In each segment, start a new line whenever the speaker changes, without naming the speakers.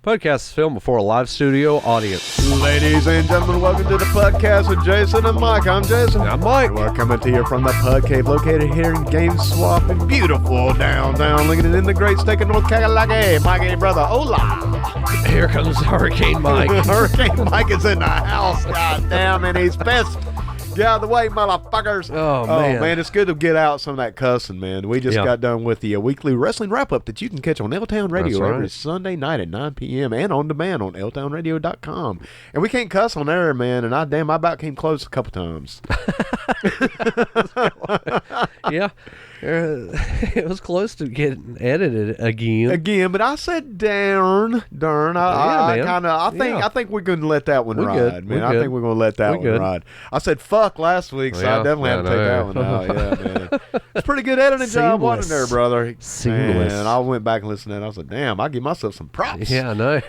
PUDcast is filmed before a live studio audience.
Ladies and gentlemen, welcome to the PUDcast with Jason and Mike. I'm Jason.
I'm Mike.
And we're coming to you from the Pud Cave located here in Game Swap in beautiful downtown Lincoln in the great state of North Carolina. Mike, brother, hola.
Here comes Hurricane Mike.
Hurricane Mike is in the house. God damn, and he's pissed. Get out of the way, motherfuckers.
Oh, man.
It's good to get out some of that cussing, man. We just got done with the weekly wrestling wrap-up that you can catch on L-Town Radio every Sunday night at 9 p.m. and on demand on ltownradio.com. And we can't cuss on there, man, and I about came close a couple times.
Yeah. It was close to getting edited again.
But I said darn. I think we're going to let that one ride, man. I think we're going to let that one ride. I said fuck last week, so I definitely have to take that one out. Yeah, man. It's a pretty good editing job, wasn't there, brother?
Seamless.
And I went back and listened to it, and I was like, damn, I give myself some props.
Yeah, I know.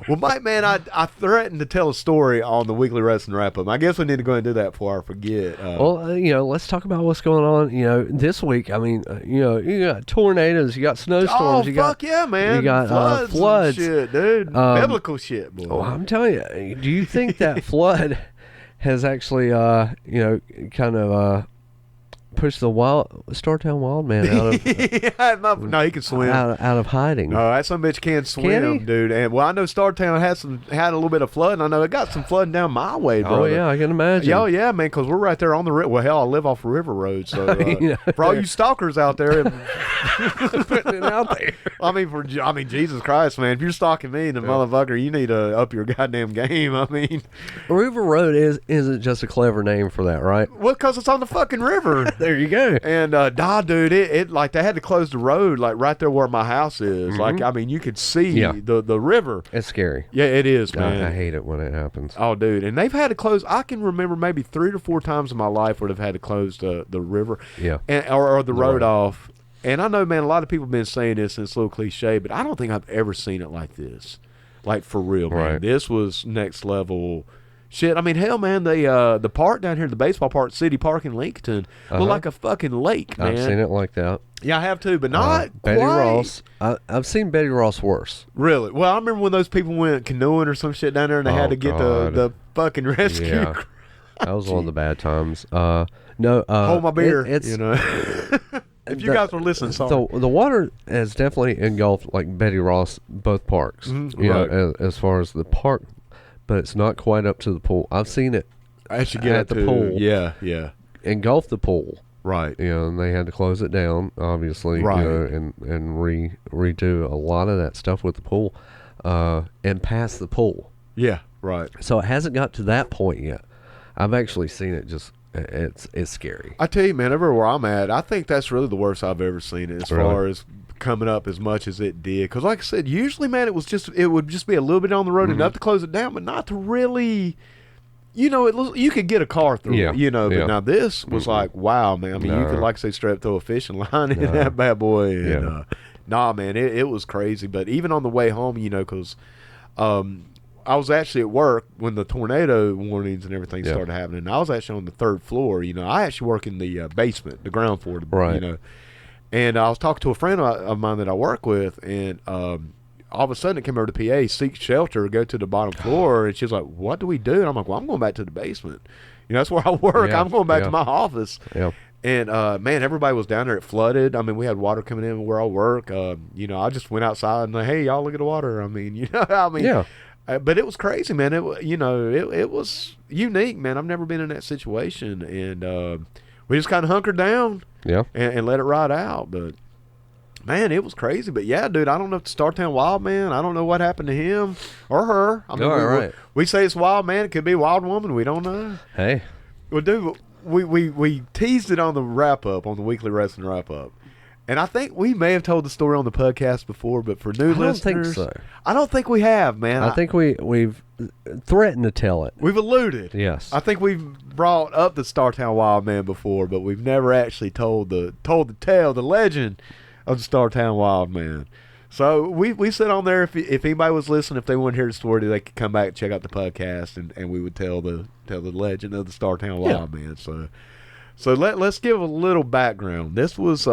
Well, Mike, man, I threatened to tell a story on the weekly wrestling wrap-up. I guess we need to go ahead and do that before I forget.
Let's talk about what's going on, this week. I mean, you got tornadoes, you got snowstorms.
Yeah, man.
You got floods.
Shit, dude. Biblical shit, boy.
Oh, I'm telling you, do you think that flood has actually, kind of pushed the Startown Wild Man out of
no, he can swim
out of hiding.
No, that some bitch can't swim, dude. And I know Startown had a little bit of flood, and I know it got some flooding down my way, brother.
Oh yeah, I can imagine.
Oh yeah, man, because we're right there on the river. Well, hell, I live off River Road, so for all you stalkers out there,
putting it out there.
I mean, Jesus Christ, man, if you're stalking me, the motherfucker, you need to up your goddamn game. I mean,
River Road isn't just a clever name for that, right?
Well, because it's on the fucking river.
There you go.
And dude, it like they had to close the road like right there where my house is. Mm-hmm. Like, I mean, you could see the river.
It's scary.
Yeah, it is, man.
I hate it when it happens.
Oh, dude, and they've had to close. I can remember maybe 3 or 4 times in my life where they've had to close the river, or the road off. And I know, man, a lot of people have been saying this, and it's a little cliche, but I don't think I've ever seen it like this, like for real, man.
Right.
This was next level. Shit, I mean, hell, man, the park down here, the baseball park, City Park in Lincoln, looked like a fucking lake, man.
I've seen it like that.
Yeah, I have too, but not
Betty
quite.
Ross. I've seen Betty Ross worse.
Really? Well, I remember when those people went canoeing or some shit down there, and they had to get the fucking rescue.
Yeah. That was one of the bad times.
Hold my beer, If you guys were listening, sorry.
The water has definitely engulfed, like Betty Ross, both parks.
Mm-hmm.
You know, as far as the park, but it's not quite up to the pool. I've seen it
at the
pool.
Yeah.
Engulf the pool.
Right.
And they had to close it down, obviously.
Right.
And redo a lot of that stuff with the pool, and pass the pool.
Yeah. Right.
So it hasn't got to that point yet. I've actually seen it. Just it's scary.
I tell you, man, everywhere I'm at, I think that's really the worst I've ever seen it as far as coming up as much as it did. Because like I said, usually, man, it would just be a little bit on the road enough to close it down, but not to really, you could get a car through it, but now this was like, wow, man. I mean, you could, like I say, straight up throw a fishing line in that bad boy. And, man, it was crazy. But even on the way home, because I was actually at work when the tornado warnings and everything started happening. And I was actually on the 3rd floor. I actually work in the basement, the ground floor.
Right.
And I was talking to a friend of mine that I work with, and all of a sudden it came over to PA, seek shelter, go to the bottom floor. And she's like, what do we do? And I'm like, well, I'm going back to the basement. That's where I work. I'm going back to my office. Yeah. And, man, everybody was down there. It flooded. I mean, we had water coming in where I work. I just went outside and like, hey, y'all look at the water. I mean, but it was crazy, man. It was unique, man. I've never been in that situation, and we just kind of hunkered down, and let it ride out. But man, it was crazy. But yeah, dude, I don't know if the Startown Wild Man. I don't know what happened to him or her. I mean, we say it's Wild Man. It could be Wild Woman. We don't know.
Hey,
well, dude, we teased it on the wrap up, on the weekly wrestling wrap up. And I think we may have told the story on the podcast before, but for new listeners,
I don't think so.
I don't think we have, man.
I think we've threatened to tell it.
We've alluded.
Yes.
I think we've brought up the Startown Wild Man before, but we've never actually told the legend of the Startown Wild Man. So we said on there, if anybody was listening, if they want to hear the story, they could come back and check out the podcast, and we would tell the legend of the Startown Wild Man. So let's give a little background. This was.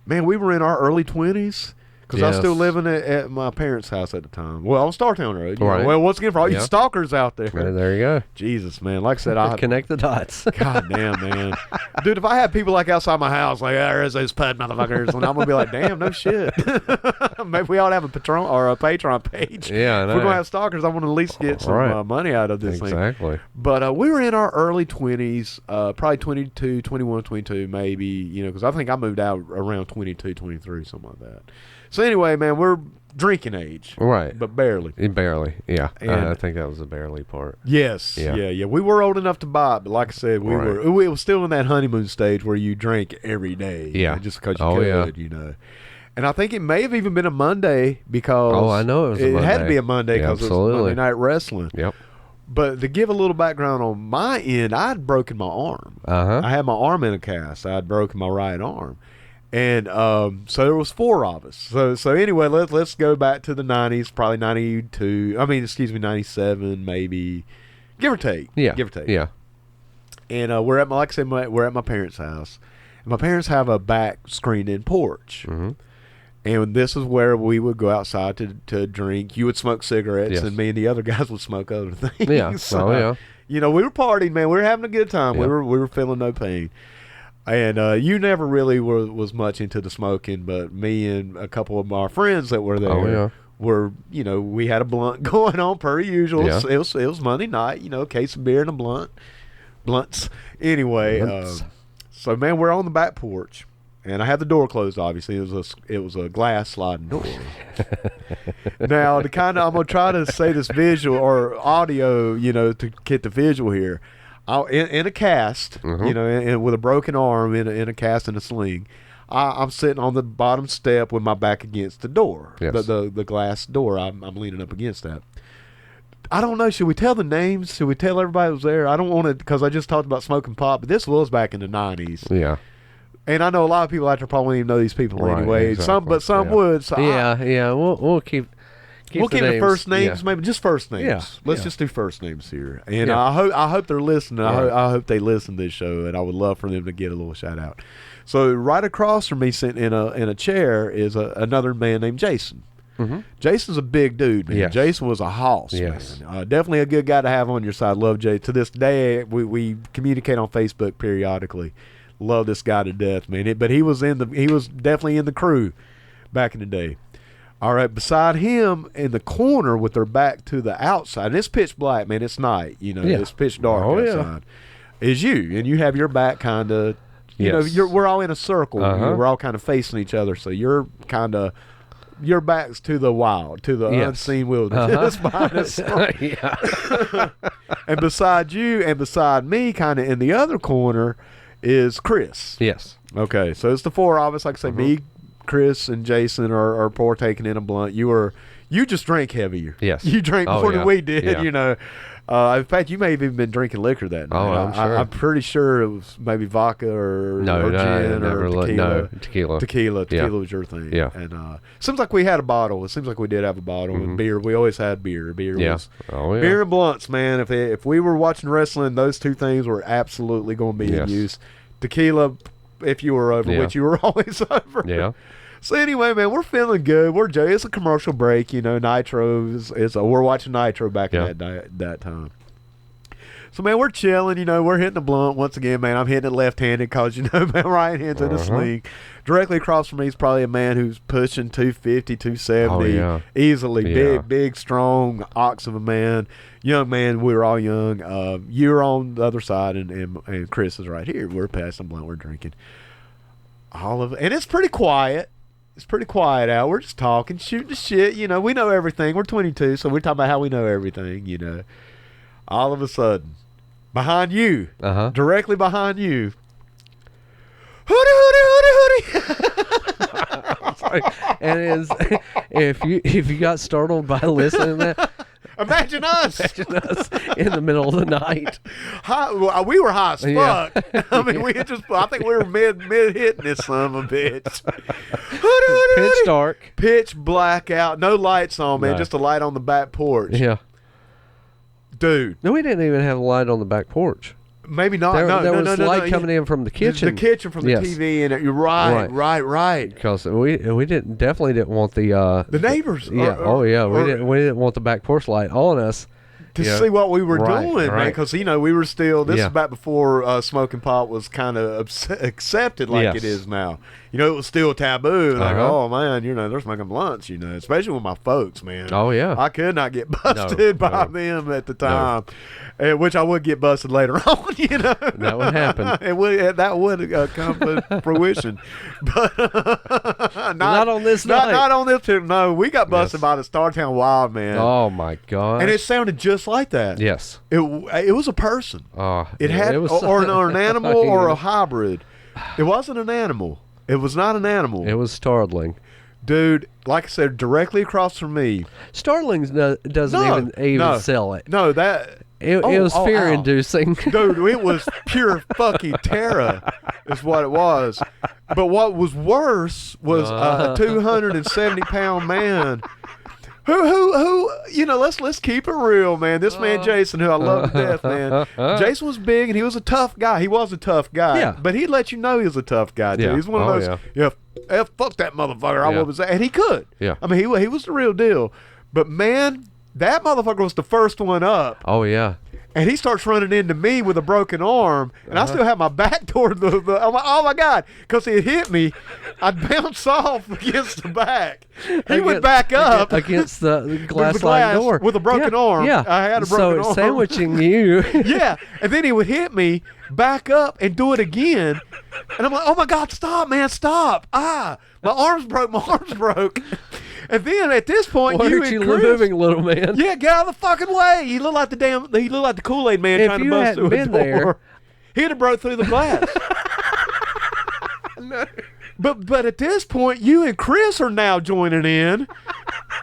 Man, we were in our early 20s, Because I was still living at my parents' house at the time. Well, on Startown Road.
Right.
Well, once again, for all you stalkers out there.
There you go.
Jesus, man. Like I said, I
connect the dots.
God damn, man. Dude, if I had people like outside my house, like, there's those PUD motherfuckers, and I'm going to be like, damn, no shit. Maybe we ought to have a Patron or a Patreon page.
Yeah, I know.
If we're going to have stalkers, I want to at least get some money out of this thing.
Exactly.
But we were in our early 20s, probably 22, 21, 22, maybe, you know, because I think I moved out around 22, 23, something like that. So anyway, man, we're drinking age.
Right.
But barely.
Barely, yeah.
And
I think that was the barely part.
Yes. Yeah. We were old enough to buy it, but like I said, we was still in that honeymoon stage where you drank every day.
Yeah.
You know, just because you could, you know. And I think it may have even been a Monday because...
Oh, I know it was a Monday.
It had to be a Monday because it was Monday Night Wrestling.
Yep.
But to give a little background on my end, I'd broken my arm. I had my arm in a cast. I'd broken my right arm. And so there was 4 of us. So anyway, let's go back to the 90s, probably 97 maybe, give or take.
Yeah.
Give or take.
Yeah.
And we're at we're at my parents' house. And my parents have a back screened-in porch. Mm-hmm. And this is where we would go outside to drink. You would smoke cigarettes, and me and the other guys would smoke other things.
Yeah.
So, you know, we were partying, man. We were having a good time. Yeah. We were feeling no pain. And you never really was much into the smoking, but me and a couple of our friends that were there were, you know, we had a blunt going on per usual.
Yeah.
It was Monday night, you know, a case of beer and a blunts. Anyway, so man, we're on the back porch, and I had the door closed. Obviously, it was a glass sliding door. Now, I'm gonna try to say this visual or audio, you know, to get the visual here. In a cast, you know, and with a broken arm in a cast and a sling, I'm sitting on the bottom step with my back against the door, the glass door. I'm leaning up against that. I don't know. Should we tell the names? Should we tell everybody who was there? I don't want to, because I just talked about smoking pot, but this was back in the 90s.
Yeah.
And I know a lot of people out there probably don't even know these people anyway.
Exactly.
Some would. So
we'll keep
the first names, maybe just first names.
Yeah.
Let's just do first names here. And I hope they're listening. I hope they listen to this show, and I would love for them to get a little shout out. So right across from me, sitting in a chair, is another man named Jason. Mm-hmm. Jason's a big dude, man. Yes. Jason was a hoss, man. Definitely a good guy to have on your side. Love Jay. To this day, we communicate on Facebook periodically. Love this guy to death, man. But he was definitely in the crew back in the day. All right, beside him in the corner with their back to the outside, and it's pitch black, man. It's night, you know. Yeah. It's pitch dark outside. Is you, and you have your back kind of, you know. We're all in a circle. We're all kind of facing each other, so you're kind of. Your back's to the wild, to the unseen wilderness behind us. And beside you and beside me, kind of in the other corner, is Chris.
Yes.
Okay, so it's the 4 of us. Like I say, me, Chris, and Jason are partaking in a blunt. You just drank heavier.
Yes.
You drank more than we did, you know. In fact, you may have even been drinking liquor that night.
Oh, I'm sure.
I'm pretty sure it was maybe vodka or gin or tequila.
Tequila.
Tequila was your thing.
Yeah.
And seems like we had a bottle. It seems like we did have a bottle. And beer. We always had beer. Beer was beer and blunts, man. If we were watching wrestling, those 2 things were absolutely going to be in use. Tequila, if you were over, which you were always over.
Yeah.
So anyway, man, we're feeling good. It's a commercial break, you know. Nitro we're watching Nitro back in that time. So man, we're chilling, you know. We're hitting the blunt once again, man. I'm hitting it left-handed because, you know, my right hand's in a sling. Directly across from me is probably a man who's pushing 250, 270, easily. Big, strong ox of a man. Young man. We were all young. You're on the other side, and Chris is right here. We're passing blunt. We're drinking. And it's pretty quiet. It's pretty quiet out. We're just talking, shooting the shit. You know, we know everything. We're 22, so we're talking about how we know everything, you know. All of a sudden, behind you, directly behind you, hooty.
And if you got startled by listening to that,
Imagine us
in the middle of the night.
We were high as fuck. I mean, I think we were mid hitting this son of a bitch.
Pitch dark.
Pitch black out. No lights on, man. No. Just a light on the back porch.
Yeah.
Dude.
No, we didn't even have a light on the back porch.
Maybe not.
There
no,
was
no,
light
no,
coming in from the kitchen.
The kitchen from the
Yes.
TV, and you're right.
Because we definitely didn't want the
neighbors.
We didn't want the back porch light on us.
To see what we were doing, man,
right.
because we were still. This is back before smoking pot was kind of accepted like it is now. It was still taboo. Like, oh man, they're smoking blunts. Especially with my folks, man.
Oh yeah,
I could not get busted by them at the time, which I would get busted later on.
That would happen.
That would come to fruition, but
not on this night.
Not on this trip. No, we got busted by the Startown Wild Man.
Oh my god!
And it sounded just like that.
Yes,
it was a person.
It
was or an animal or a hybrid. It wasn't an animal. It was not an animal.
It was startling.
Dude, like I said, directly across from me.
Starling doesn't even sell it.
No, that...
It was fear-inducing.
Dude, it was pure fucking terror is what it was. But what was worse was a 270-pound man who let's keep it real, man. This man Jason, who I love to death, man. Jason was big and he was a tough guy. He was a tough guy.
Yeah.
But he'd let you know he was a tough guy, too.
Yeah.
He's one of those, fuck that motherfucker. I was that. And he could.
Yeah.
I mean, he was the real deal. But man, that motherfucker was the first one up.
Oh yeah.
And he starts running into me with a broken arm, and I still have my back toward the I'm like, oh my God, because he had hit me. I'd bounce off against the back. He went back up
against the glass sliding door
with a broken arm.
Yeah,
I had a broken arm.
Sandwiching you.
Yeah, and then he would hit me, back up, and do it again. And I'm like, oh my God, stop, man, stop. My arm's broke. And then at this point,
Why aren't you moving, little man?
Yeah, get out of the fucking way. He looked like the Kool-Aid man trying to bust through a door.
There,
he'd have broke through the glass.
No.
But at this point, you and Chris are now joining in,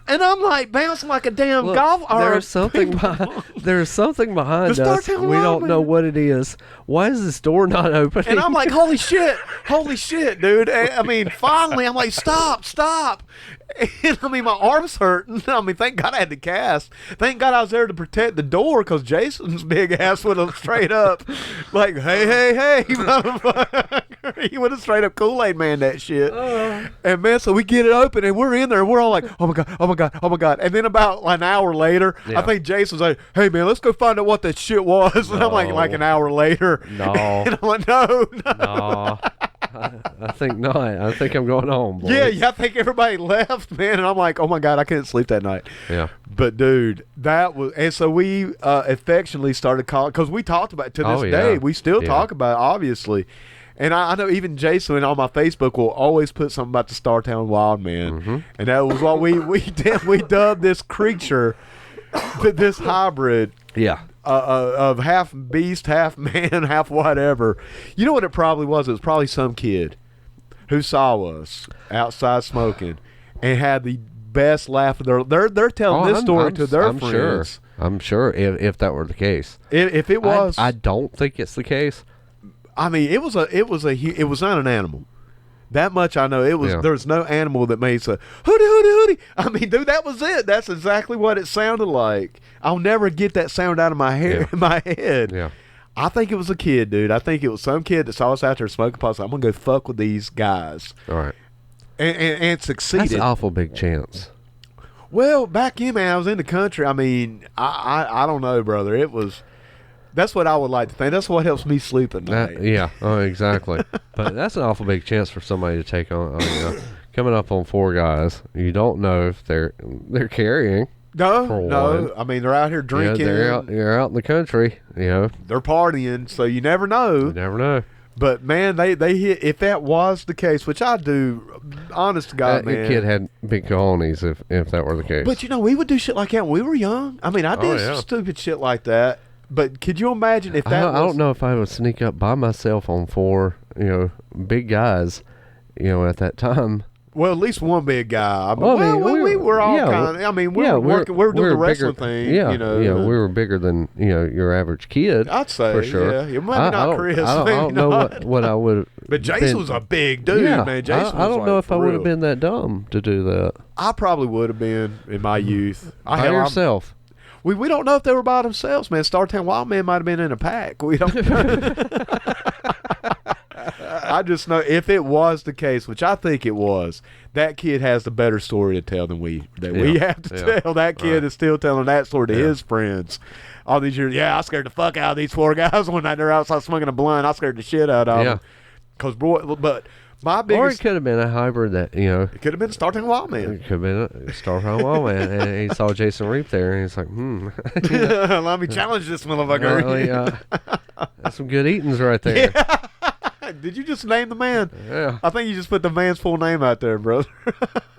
and I'm like bouncing like a damn golf.
There's something behind us. We don't know what it is. Why is this door not opening?
And I'm like, holy shit, dude. I mean, finally, I'm like, stop. And I mean, my arm's hurting. I mean, thank God I had to cast. Thank God I was there to protect the door, because Jason's big ass would have straight up, like, hey, motherfucker. He would have straight up Kool-Aid man that shit. And man, so we get it open, and we're in there, and we're all like, oh my God. And then about an hour later, I think Jason's like, hey man, let's go find out what that shit was. And I'm like an hour later.
No.
And I'm like, no.
I think not. I think I'm going home, boys.
Yeah, I think everybody left, man. And I'm like, oh my God, I couldn't sleep that night.
Yeah.
But dude, that was, and so we affectionately started calling, because we talked about it to this day. We still talk about it, obviously. And I know even Jason on my Facebook will always put something about the Startown Wild Man. Mm-hmm. And that was what we did. We dubbed this creature, this hybrid.
Yeah.
Of half beast, half man, half whatever. You know what it probably was? It was probably some kid who saw us outside smoking and had the best laugh of their. They're telling this story to their friends.
I'm sure if that were the case.
If it was,
I don't think it's the case.
I mean, it was not an animal. That much I know. It was. There's no animal that made a hooty. I mean, dude, that was it. That's exactly what it sounded like. I'll never get that sound out of my hair in my head.
Yeah.
I think it was a kid, dude. I think it was some kid that saw us out there smoking pots. I'm gonna go fuck with these guys.
All right.
And succeeded.
That's an awful big chance.
Well, back in, man, I was in the country. I mean, I don't know, brother. It was. That's what I would like to think. That's what helps me sleep at night.
Oh, exactly. But that's an awful big chance for somebody to take on. Coming up on 4 guys, you don't know if they're carrying.
No. I mean, they're out here drinking.
They're out in the country. They're
partying, so you never know.
You never know.
But man, they hit. If that was the case, which I do, honest to God, man,
the kid had big cojones if that were the case.
But we would do shit like that when we were young. I mean, I did some stupid shit like that. But could you imagine if that?
I don't know if I would sneak up by myself on 4, big guys, at that time.
Well, at least one big guy. We were all kind of. I mean, we were doing the wrestling thing.
Yeah, we were bigger than your average kid.
I'd say,
for sure.
Yeah, maybe not Chris.
I don't know what I would.
But Jason was a big dude, man. Jason.
I don't know if I would have been that dumb to do that.
I probably would have been in my youth.
By yourself.
We don't know if they were by themselves, man. Startown Wild Man might have been in a pack. We don't know. I just know if it was the case, which I think it was, that kid has the better story to tell than we have to tell. That kid is still telling that story to his friends all these years. Yeah, I scared the fuck out of these 4 guys when they're outside smoking a blunt. I scared the shit out of them. Because but my biggest, or
it could have been a hybrid that
it could have been Startown Wild Man.
It could have been a Startown Wild Man, and he saw Jason Reap there, and he's like,
let me challenge this motherfucker.
That's some good eatings right there.
Did you just name the man?
Yeah.
I think you just put the man's full name out there, brother.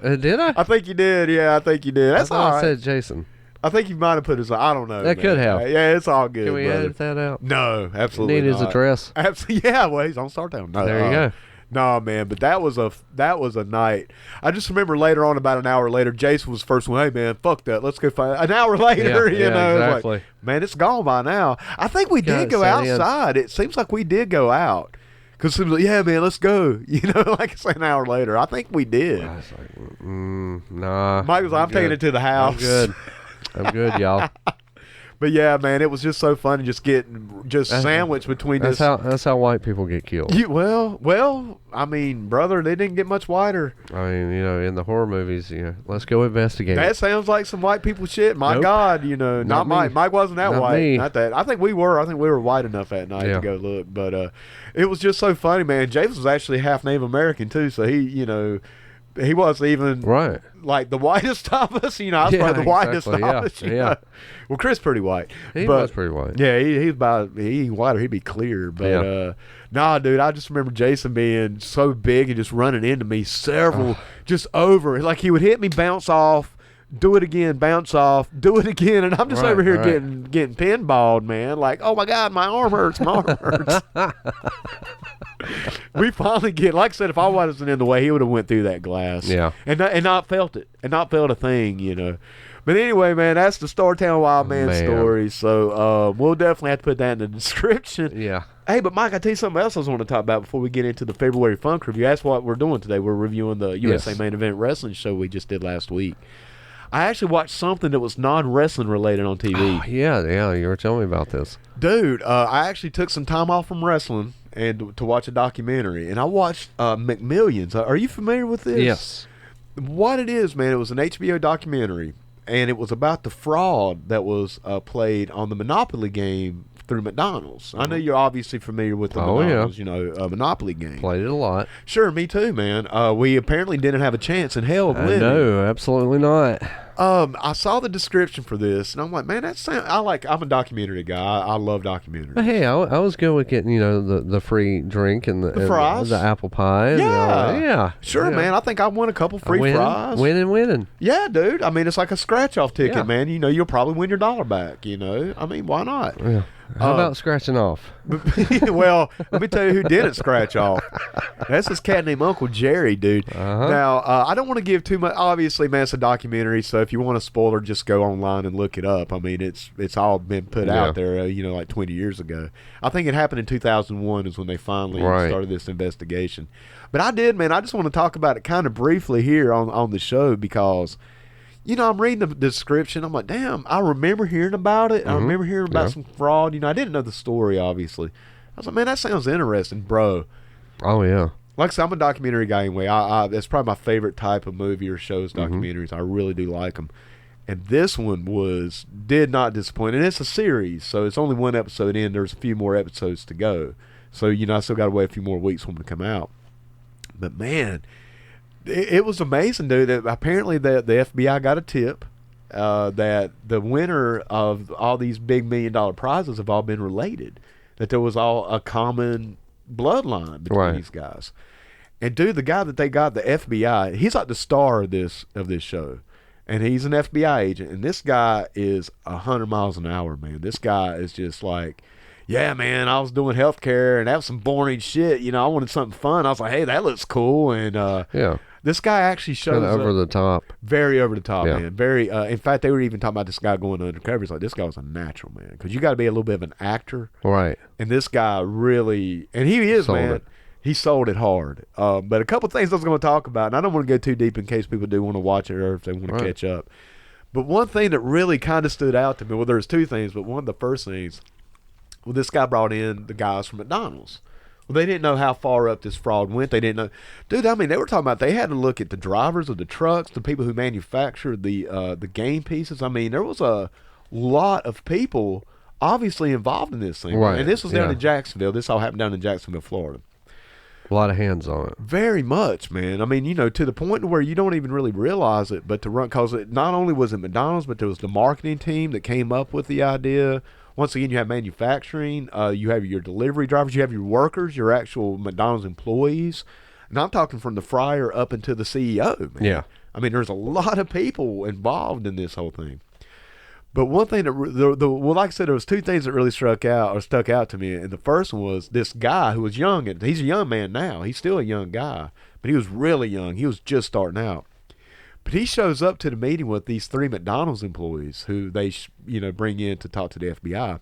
Did I?
I think you did. Yeah, I think you did. That's all right.
I said Jason.
I think you might have put his. I don't know.
That could have.
Yeah, it's all good.
Can we
brother.
edit that out?
No, absolutely.
Need his address.
Absolutely. Yeah. Well, he's on Startown. No,
there you go.
No, man, but that was a night. I just remember later on, about an hour later, Jason was the first one. Hey, man, fuck that. Let's go find. An hour later, you know,
exactly.
Like, man, it's gone by now. I think we did go outside. It seems like we did go out. Because it was like, yeah, man, let's go. You know, like I say, an hour later. I think we did.
I was like, nah.
Mike was like, I'm taking it to the house.
I'm good, y'all.
But yeah, man, it was just so funny just getting sandwiched between
that's
this.
That's how white people get killed.
Well, I mean, brother, they didn't get much whiter.
I mean, you know, in the horror movies, let's go investigate.
That sounds like some white people shit. My God, you know, not Mike. Mike wasn't that white.
Me.
Not that. I think we were. I think we were white enough that night to go look. But it was just so funny, man. James was actually half Native American too, so he, you know, he wasn't even like the whitest of us. You know, I was probably the whitest of us. You know? Well, Chris pretty white.
He was pretty white.
Yeah, he's about he whiter. He'd be clear. But nah, dude, I just remember Jason being so big and just running into me just over. Like he would hit me, bounce off, do it again, bounce off, do it again, and I'm just over here getting pinballed, man. Like, oh my God, my arm hurts. My arm hurts. We finally like I said, if I wasn't in the way, he would have went through that glass.
Yeah.
And not felt it. And not felt a thing, you know. But anyway, man, that's the Startown Wild Man story. So we'll definitely have to put that in the description.
Yeah.
Hey, but Mike, I tell you something else I was want to talk about before we get into the February Funk review. That's what we're doing today. We're reviewing the USA Main Event Wrestling show we just did last week. I actually watched something that was non-wrestling related on TV.
Oh, yeah, you were telling me about this.
Dude, I actually took some time off from wrestling and to watch a documentary, and I watched McMillions. Are you familiar with this?
Yes.
What it is, man, it was an HBO documentary, and it was about the fraud that was played on the Monopoly game through McDonald's. I know you're obviously familiar with the McDonald's, Monopoly game.
Played it a lot.
Sure, me too, man. We apparently didn't have a chance in hell of winning.
No, absolutely not.
I saw the description for this, and I'm like, man, I'm a documentary guy. I love documentaries.
But hey, I was good with getting, the free drink and the
fries,
the apple pie.
Yeah. Sure, man. I think I won a couple free fries.
Winning.
Yeah, dude. I mean, it's like a scratch-off ticket, man. You'll probably win your $1 back, I mean, why not?
Yeah. How about scratching off?
Well, let me tell you who didn't scratch off. That's this cat named Uncle Jerry, dude. Now, I don't want to give too much. Obviously, man, it's a documentary, so if you want a spoiler, just go online and look it up. I mean, it's all been put out there, like 20 years ago. I think it happened in 2001 is when they finally started this investigation. But I just want to talk about it kind of briefly here on the show because I'm reading the description. I'm like, damn, I remember hearing about it. I remember hearing about some fraud. I didn't know the story, obviously. I was like, man, that sounds interesting, bro.
Oh, yeah.
Like I said, I'm a documentary guy anyway. That's probably my favorite type of movie or shows, documentaries. I really do like them. And this one did not disappoint. And it's a series, so it's only one episode in. There's a few more episodes to go. So, I still got to wait a few more weeks for them to come out. But, man, it was amazing, dude. Apparently, the FBI got a tip that the winner of all these big $1 million prizes have all been related. That there was all a common bloodline between these guys. And dude, the guy that they got, the FBI, he's like the star of this show, and he's an FBI agent. And this guy is 100 miles an hour, man. This guy is just like, yeah, man, I was doing healthcare, and that was some boring shit. I wanted something fun. I was like, hey, that looks cool, and this guy actually shows
kind of over the top.
Very over the top, man. Very. In fact, they were even talking about this guy going undercover. It's like, this guy was a natural, man, because you got to be a little bit of an actor,
right?
And this guy really, and he is, man. He sold it hard. But a couple things I was going to talk about, and I don't want to go too deep in case people do want to watch it or if they want to catch up. But one thing that really kind of stood out to me, well, there's two things, but one of the first things, well, this guy brought in the guys from McDonald's. Well, they didn't know how far up this fraud went. They didn't know. Dude, I mean, they were talking about they had to look at the drivers of the trucks, the people who manufactured the game pieces. I mean, there was a lot of people obviously involved in this thing.
Right.
And this was down in Jacksonville. This all happened down in Jacksonville, Florida.
A lot of hands on it.
Very much, man. I mean, to the point where you don't even really realize it, but to run, because not only was it McDonald's, but there was the marketing team that came up with the idea. Once again, you have manufacturing, you have your delivery drivers, you have your workers, your actual McDonald's employees. And I'm talking from the fryer up into the CEO, man.
Yeah.
I mean, there's a lot of people involved in this whole thing. But one thing that, well, like I said, there was two things that really stuck out to me. And the first one was this guy who was young. And he's a young man now. He's still a young guy. But he was really young. He was just starting out. But he shows up to the meeting with these 3 McDonald's employees who they, bring in to talk to the FBI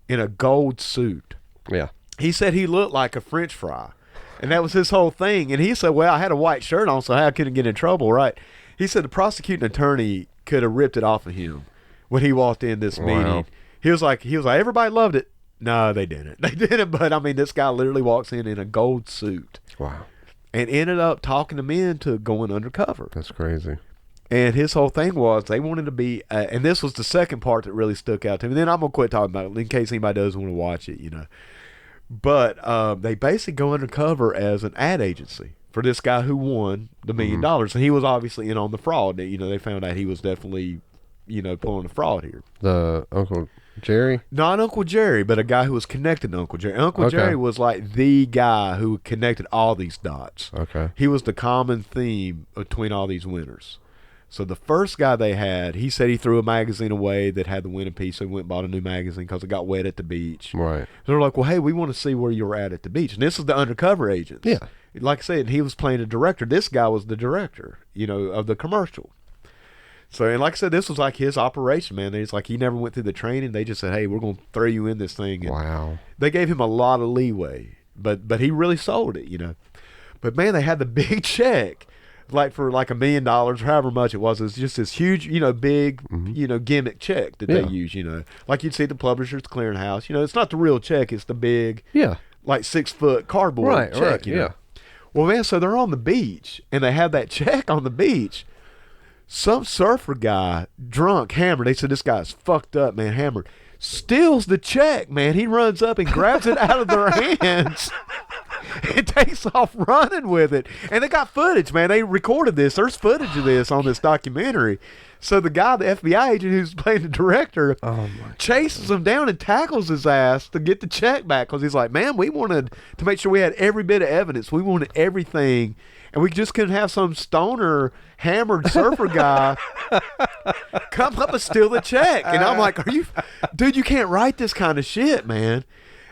in a gold suit.
Yeah.
He said he looked like a French fry. And that was his whole thing. And he said, well, I had a white shirt on, so how could I get in trouble, right? He said the prosecuting attorney could have ripped it off of him when he walked in this meeting. He was like, everybody loved it. No, they didn't. They didn't. But, I mean, this guy literally walks in a gold suit.
Wow.
And ended up talking them into going undercover.
That's crazy.
And his whole thing was they wanted to be, and this was the second part that really stuck out to me. And then I'm going to quit talking about it in case anybody does want to watch it, But they basically go undercover as an ad agency for this guy who won the $1 million. And he was obviously in on the fraud. They found out he was definitely, pulling a fraud here.
The Uncle Jerry?
Not Uncle Jerry, but a guy who was connected to Uncle Jerry. Uncle Jerry was like the guy who connected all these dots.
Okay.
He was the common theme between all these winners. So the first guy they had, he said he threw a magazine away that had the winning piece, so he went and bought a new magazine because it got wet at the beach.
Right.
So they're like, well, hey, we want to see where you were at the beach. And this is the undercover agents.
Yeah.
Like I said, he was playing a director. This guy was the director, of the commercial. So, and like I said, this was like his operation, man. It's like he never went through the training. They just said, hey, we're going to throw you in this thing. And
wow.
they gave him a lot of leeway, but he really sold it, But, man, they had the big check, like for like $1 million or however much it was. It was just this huge, big, gimmick check that they use, Like you'd see at the Publishers Clearinghouse. It's not the real check. It's the big, like 6-foot cardboard check,
Yeah.
Well, man, so they're on the beach, and they have that check on the beach. Some surfer guy, drunk, hammered. They said this guy's fucked up, man, hammered. Steals the check, man. He runs up and grabs it out of their hands and takes off running with it. And they got footage, man. They recorded this. There's footage of this on this documentary. So the guy, the FBI agent who's playing the director, chases him down and tackles his ass to get the check back because he's like, man, we wanted to make sure we had every bit of evidence. We wanted everything. And we just couldn't have some stoner, hammered surfer guy come up and steal the check. And I'm like, dude, you can't write this kind of shit, man.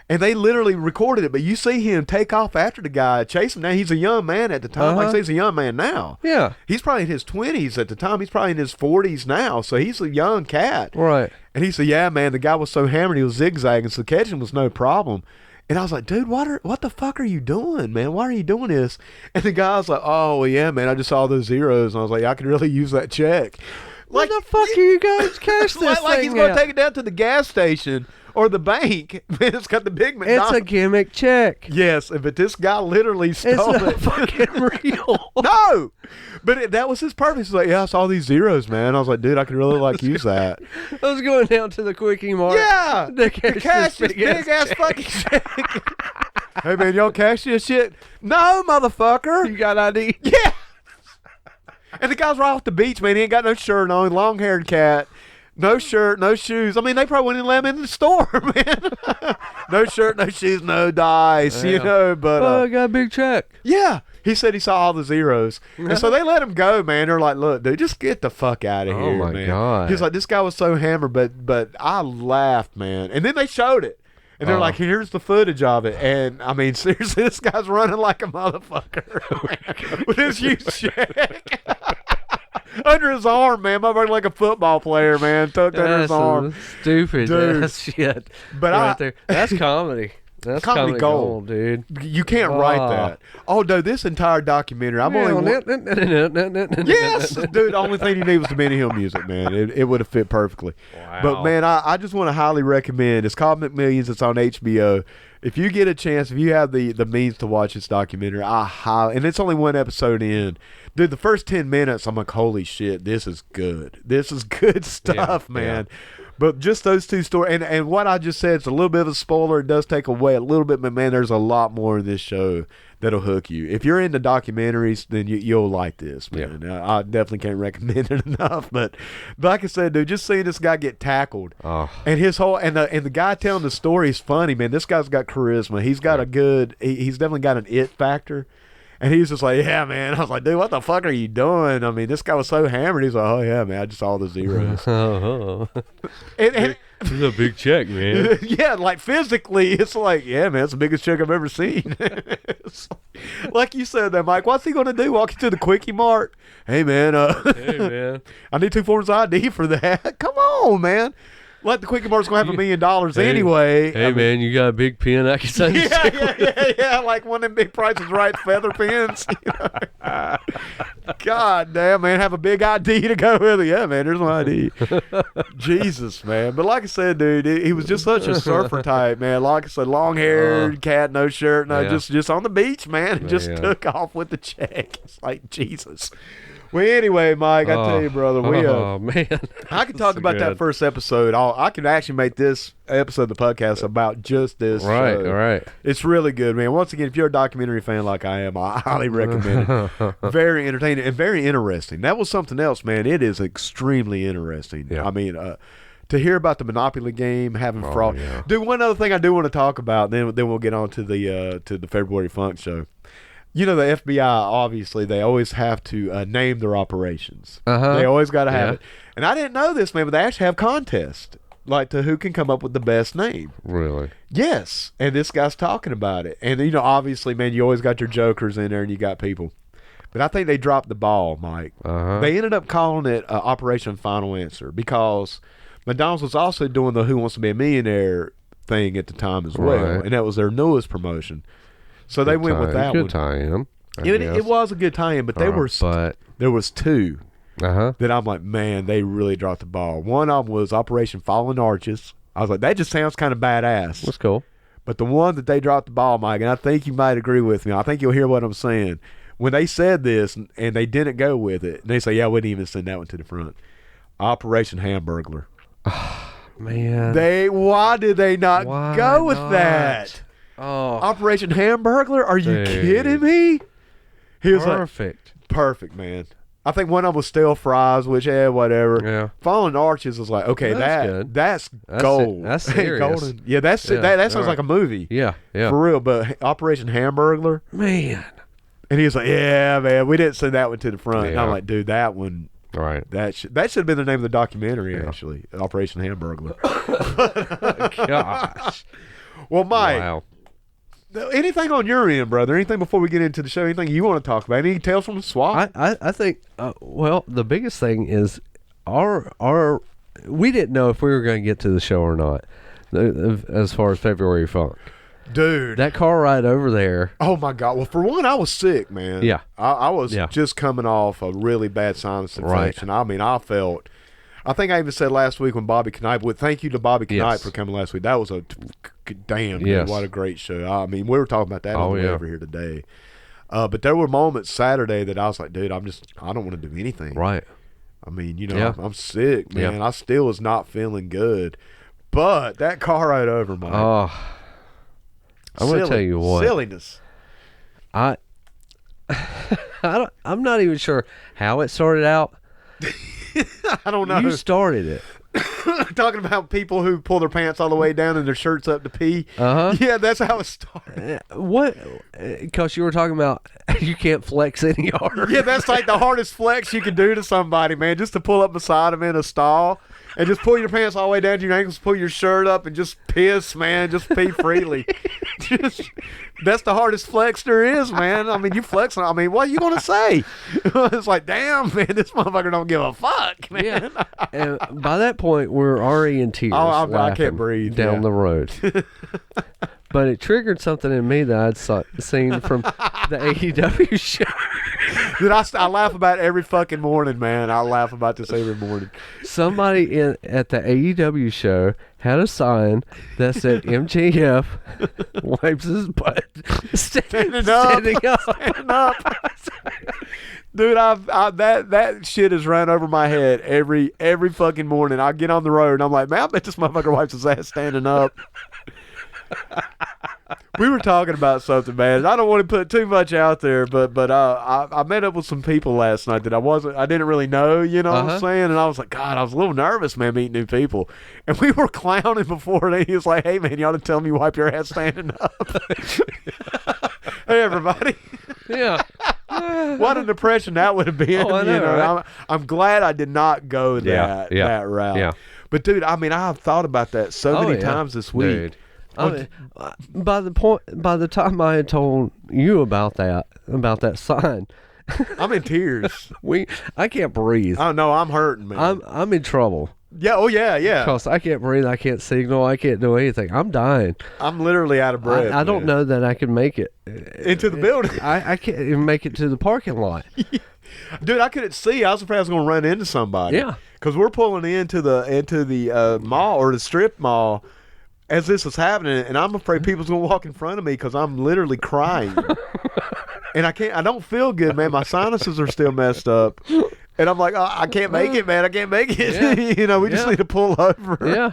And they literally recorded it, but you see him take off after the guy, chase him. Now, he's a young man at the time. Like I say, he's a young man now.
Yeah.
He's probably in his 20s at the time. He's probably in his 40s now. So he's a young cat.
Right.
And he said, yeah, man, the guy was so hammered, he was zigzagging, so catching was no problem. And I was like, dude, what the fuck are you doing, man? Why are you doing this? And the guy was like, oh, well, yeah, man, I just saw those zeros. And I was like, I could really use that check.
Like, the fuck are you guys cash this
like
thing
he's going
at?
to take it down to the gas station or the bank. Man, it's got the big McDonald's.
It's a gimmick check.
Yes, but this guy literally stole it.
It's not fucking real.
No. But that was his purpose. He's like, yeah, I saw these zeros, man. I was like, dude, I could really use that.
I was going down to the Quickie Mart.
Yeah.
To cash
this big ass fucking check. Hey, man, y'all cash this shit? No, motherfucker.
You got ID?
Yeah. And the guy's right off the beach, man. He ain't got no shirt on. Long-haired cat. No shirt, no shoes. I mean, they probably wouldn't let him in the store, man. No shirt, no shoes, no dice, but...
I got a big check.
Yeah. He said he saw all the zeros. And so they let him go, man. They're like, look, dude, just get the fuck out of here, man.
Oh, my God.
He's like, this guy was so hammered, but I laughed, man. And then they showed it. And they're like, here's the footage of it. And, I mean, seriously, this guy's running like a motherfucker with his huge check under his arm, man. Motherfucker like a football player, man, tucked under his arm.
Stupid
Dude.
ass shit.
But
right there. That's comedy. That's
comedy gold,
dude.
You can't write that. Oh, dude, this entire documentary, I'm only yes, dude. The only thing you need was the Benny Hill music, man. It would have fit perfectly.
Wow.
But man, I just want to highly recommend. It's called McMillions. It's on HBO. If you get a chance, if you have the means to watch this documentary, and it's only one episode in. Dude, the first 10 minutes, I'm like, holy shit, this is good. This is good stuff, man. Yeah. But just those two stories, and what I just said, it's a little bit of a spoiler. It does take away a little bit, but man, there's a lot more in this show that'll hook you. If you're into documentaries, then you'll like this, man. Yeah. I definitely can't recommend it enough. But like I said, dude, just seeing this guy get tackled, and his whole and the guy telling the story is funny, man. This guy's got charisma. He's got a good. He's definitely got an it factor. And he was just like, yeah, man. I was like, dude, what the fuck are you doing? I mean, this guy was so hammered. He's like, oh, yeah, man, I just saw the zeros. and
this is a big check, man.
Yeah, like physically, it's like, yeah, man, it's the biggest check I've ever seen. Like you said that, Mike, what's he going to do? Walk into the Quickie Mart? Hey, man,
hey, man.
I need 2 forms of ID for that. Come on, man. Like the Quickie Mart's going to have $1 million anyway.
Hey, man, you got a big pen I can send you?
Yeah, like one of them big Price is Right feather pens. God damn, man, have a big ID to go with it. Yeah, man, there's my ID. Jesus, man. But like I said, dude, he was just such a surfer type, man. Like I said, long-haired, cat, no shirt, just on the beach, man, and just took off with the check. It's like, Jesus. Well, anyway, Mike, I tell you, brother,
man,
I can talk about that first episode. I can actually make this episode of the podcast about just this show.
Right.
It's really good, man. Once again, if you're a documentary fan like I am, I highly recommend it. Very entertaining and very interesting. That was something else, man. It is extremely interesting. Yeah. I mean, to hear about the Monopoly game, having fraud. Yeah. Dude, one other thing I do want to talk about, then we'll get on to the February Funk show. You know, the FBI, obviously, they always have to name their operations. They always got to have it. And I didn't know this, man, but they actually have contests, like to who can come up with the best name.
Really?
Yes. And this guy's talking about it. And, you know, obviously, man, you always got your jokers in there and you got people. But I think they dropped the ball, Mike. They ended up calling it Operation Final Answer because McDonald's was also doing the Who Wants to Be a Millionaire thing at the time as well. And that was their newest promotion. So they went with that one.
Good tie-in.
It was a good tie-in, but there was two that I'm like, man, they really dropped the ball. One of them was Operation Fallen Arches. I was like, that just sounds kind of badass.
That's cool.
But the one that they dropped the ball, Mike, and I think you might agree with me. I think you'll hear what I'm saying. When they said this and they didn't go with it, and they say, yeah, we didn't even send that one to the front. Operation Hamburglar.
Man.
Why did they not go with that?
Oh,
Operation Hamburglar? Are you kidding me? He was perfect, man. I think one of them was stale fries, which whatever.
Yeah.
Fallen Arches was like, okay, that's gold.
That's serious.
Golden. Yeah, that sounds like a movie.
Yeah.
For real. But Operation Hamburglar,
man.
And he was like, yeah, man, we didn't send that one to the front.
Yeah.
And I'm like, dude, that one.
Right.
That should have been the name of the documentary, actually. Operation Hamburglar.
Gosh.
Well, Mike.
Wow.
Anything on your end, brother? Anything before we get into the show? Anything you want to talk about? Any tales from the swamp?
I think, well, the biggest thing is we didn't know if we were going to get to the show or not as far as February Funk.
Dude.
That car ride over there.
Oh, my God. Well, for one, I was sick, man.
Yeah.
I was just coming off a really bad sinus infection. Right. I mean, I think I even said last week when Bobby Knipe, thank you to Bobby Knipe for coming last week. That was damn, man, what a great show. I mean, we were talking about that on the way over here today. But there were moments Saturday that I was like, dude, I don't want to do anything.
Right.
I mean, you know, I'm sick, man. Yeah. I still was not feeling good. But that car ride over, man.
Oh, I'm going to tell you what.
Silliness.
I'm not even sure how it started out.
I don't know.
You started it.
Talking about people who pull their pants all the way down and their shirts up to pee. Yeah, that's how it started.
What? Because you were talking about you can't flex any harder.
Yeah, that's like the hardest flex you can do to somebody, man. Just to pull up beside them in a stall and just pull your pants all the way down to your ankles, pull your shirt up, and just piss, man. Just pee freely. That's the hardest flex there is, man. I mean, you flex. I mean, what are you going to say? It's like, damn, man, this motherfucker don't give a fuck, man.
Yeah. And by that point, we're already in tears.
I can't breathe.
Down the road. but it triggered something in me that I'd seen from the AEW show.
Dude, I laugh about it every fucking morning, man. I laugh about this every morning.
Somebody at the AEW show had a sign that said MJF wipes his butt standing up. Dude, that shit has run over my head every fucking morning. I get on the road and I'm like, man, I bet this motherfucker wipes his ass standing up. We were talking about something, man. I don't want to put too much out there, but I met up with some people last night that I didn't really know, you know what I'm saying? And I was like, God, I was a little nervous, man, meeting new people. And we were clowning before, and he was like, hey, man, you ought to tell me you wipe your ass standing up. Hey, everybody. Yeah.
What an impression that would have been.
Oh, I know, right?
I'm glad I did not go that route.
Yeah.
But, dude, I mean, I've thought about that so many times this week.
Dude. I mean, by the time I had told you about that sign,
I'm in tears.
I can't breathe.
Oh no, I'm hurting, man.
I'm in trouble.
Yeah. Oh yeah.
Because I can't breathe. I can't signal. I can't do anything. I'm dying.
I'm literally out of breath.
I don't know that I can make it
into the building.
I can't even make it to the parking lot.
Dude, I couldn't see. I was afraid I was going to run into somebody.
Yeah.
Because we're pulling into the mall or the strip mall as this is happening, and I'm afraid people's going to walk in front of me because I'm literally crying. And I don't feel good, man. My sinuses are still messed up. And I'm like, oh, I can't make it, man. I can't make it.
Yeah.
You know, we just need to pull over.
Yeah.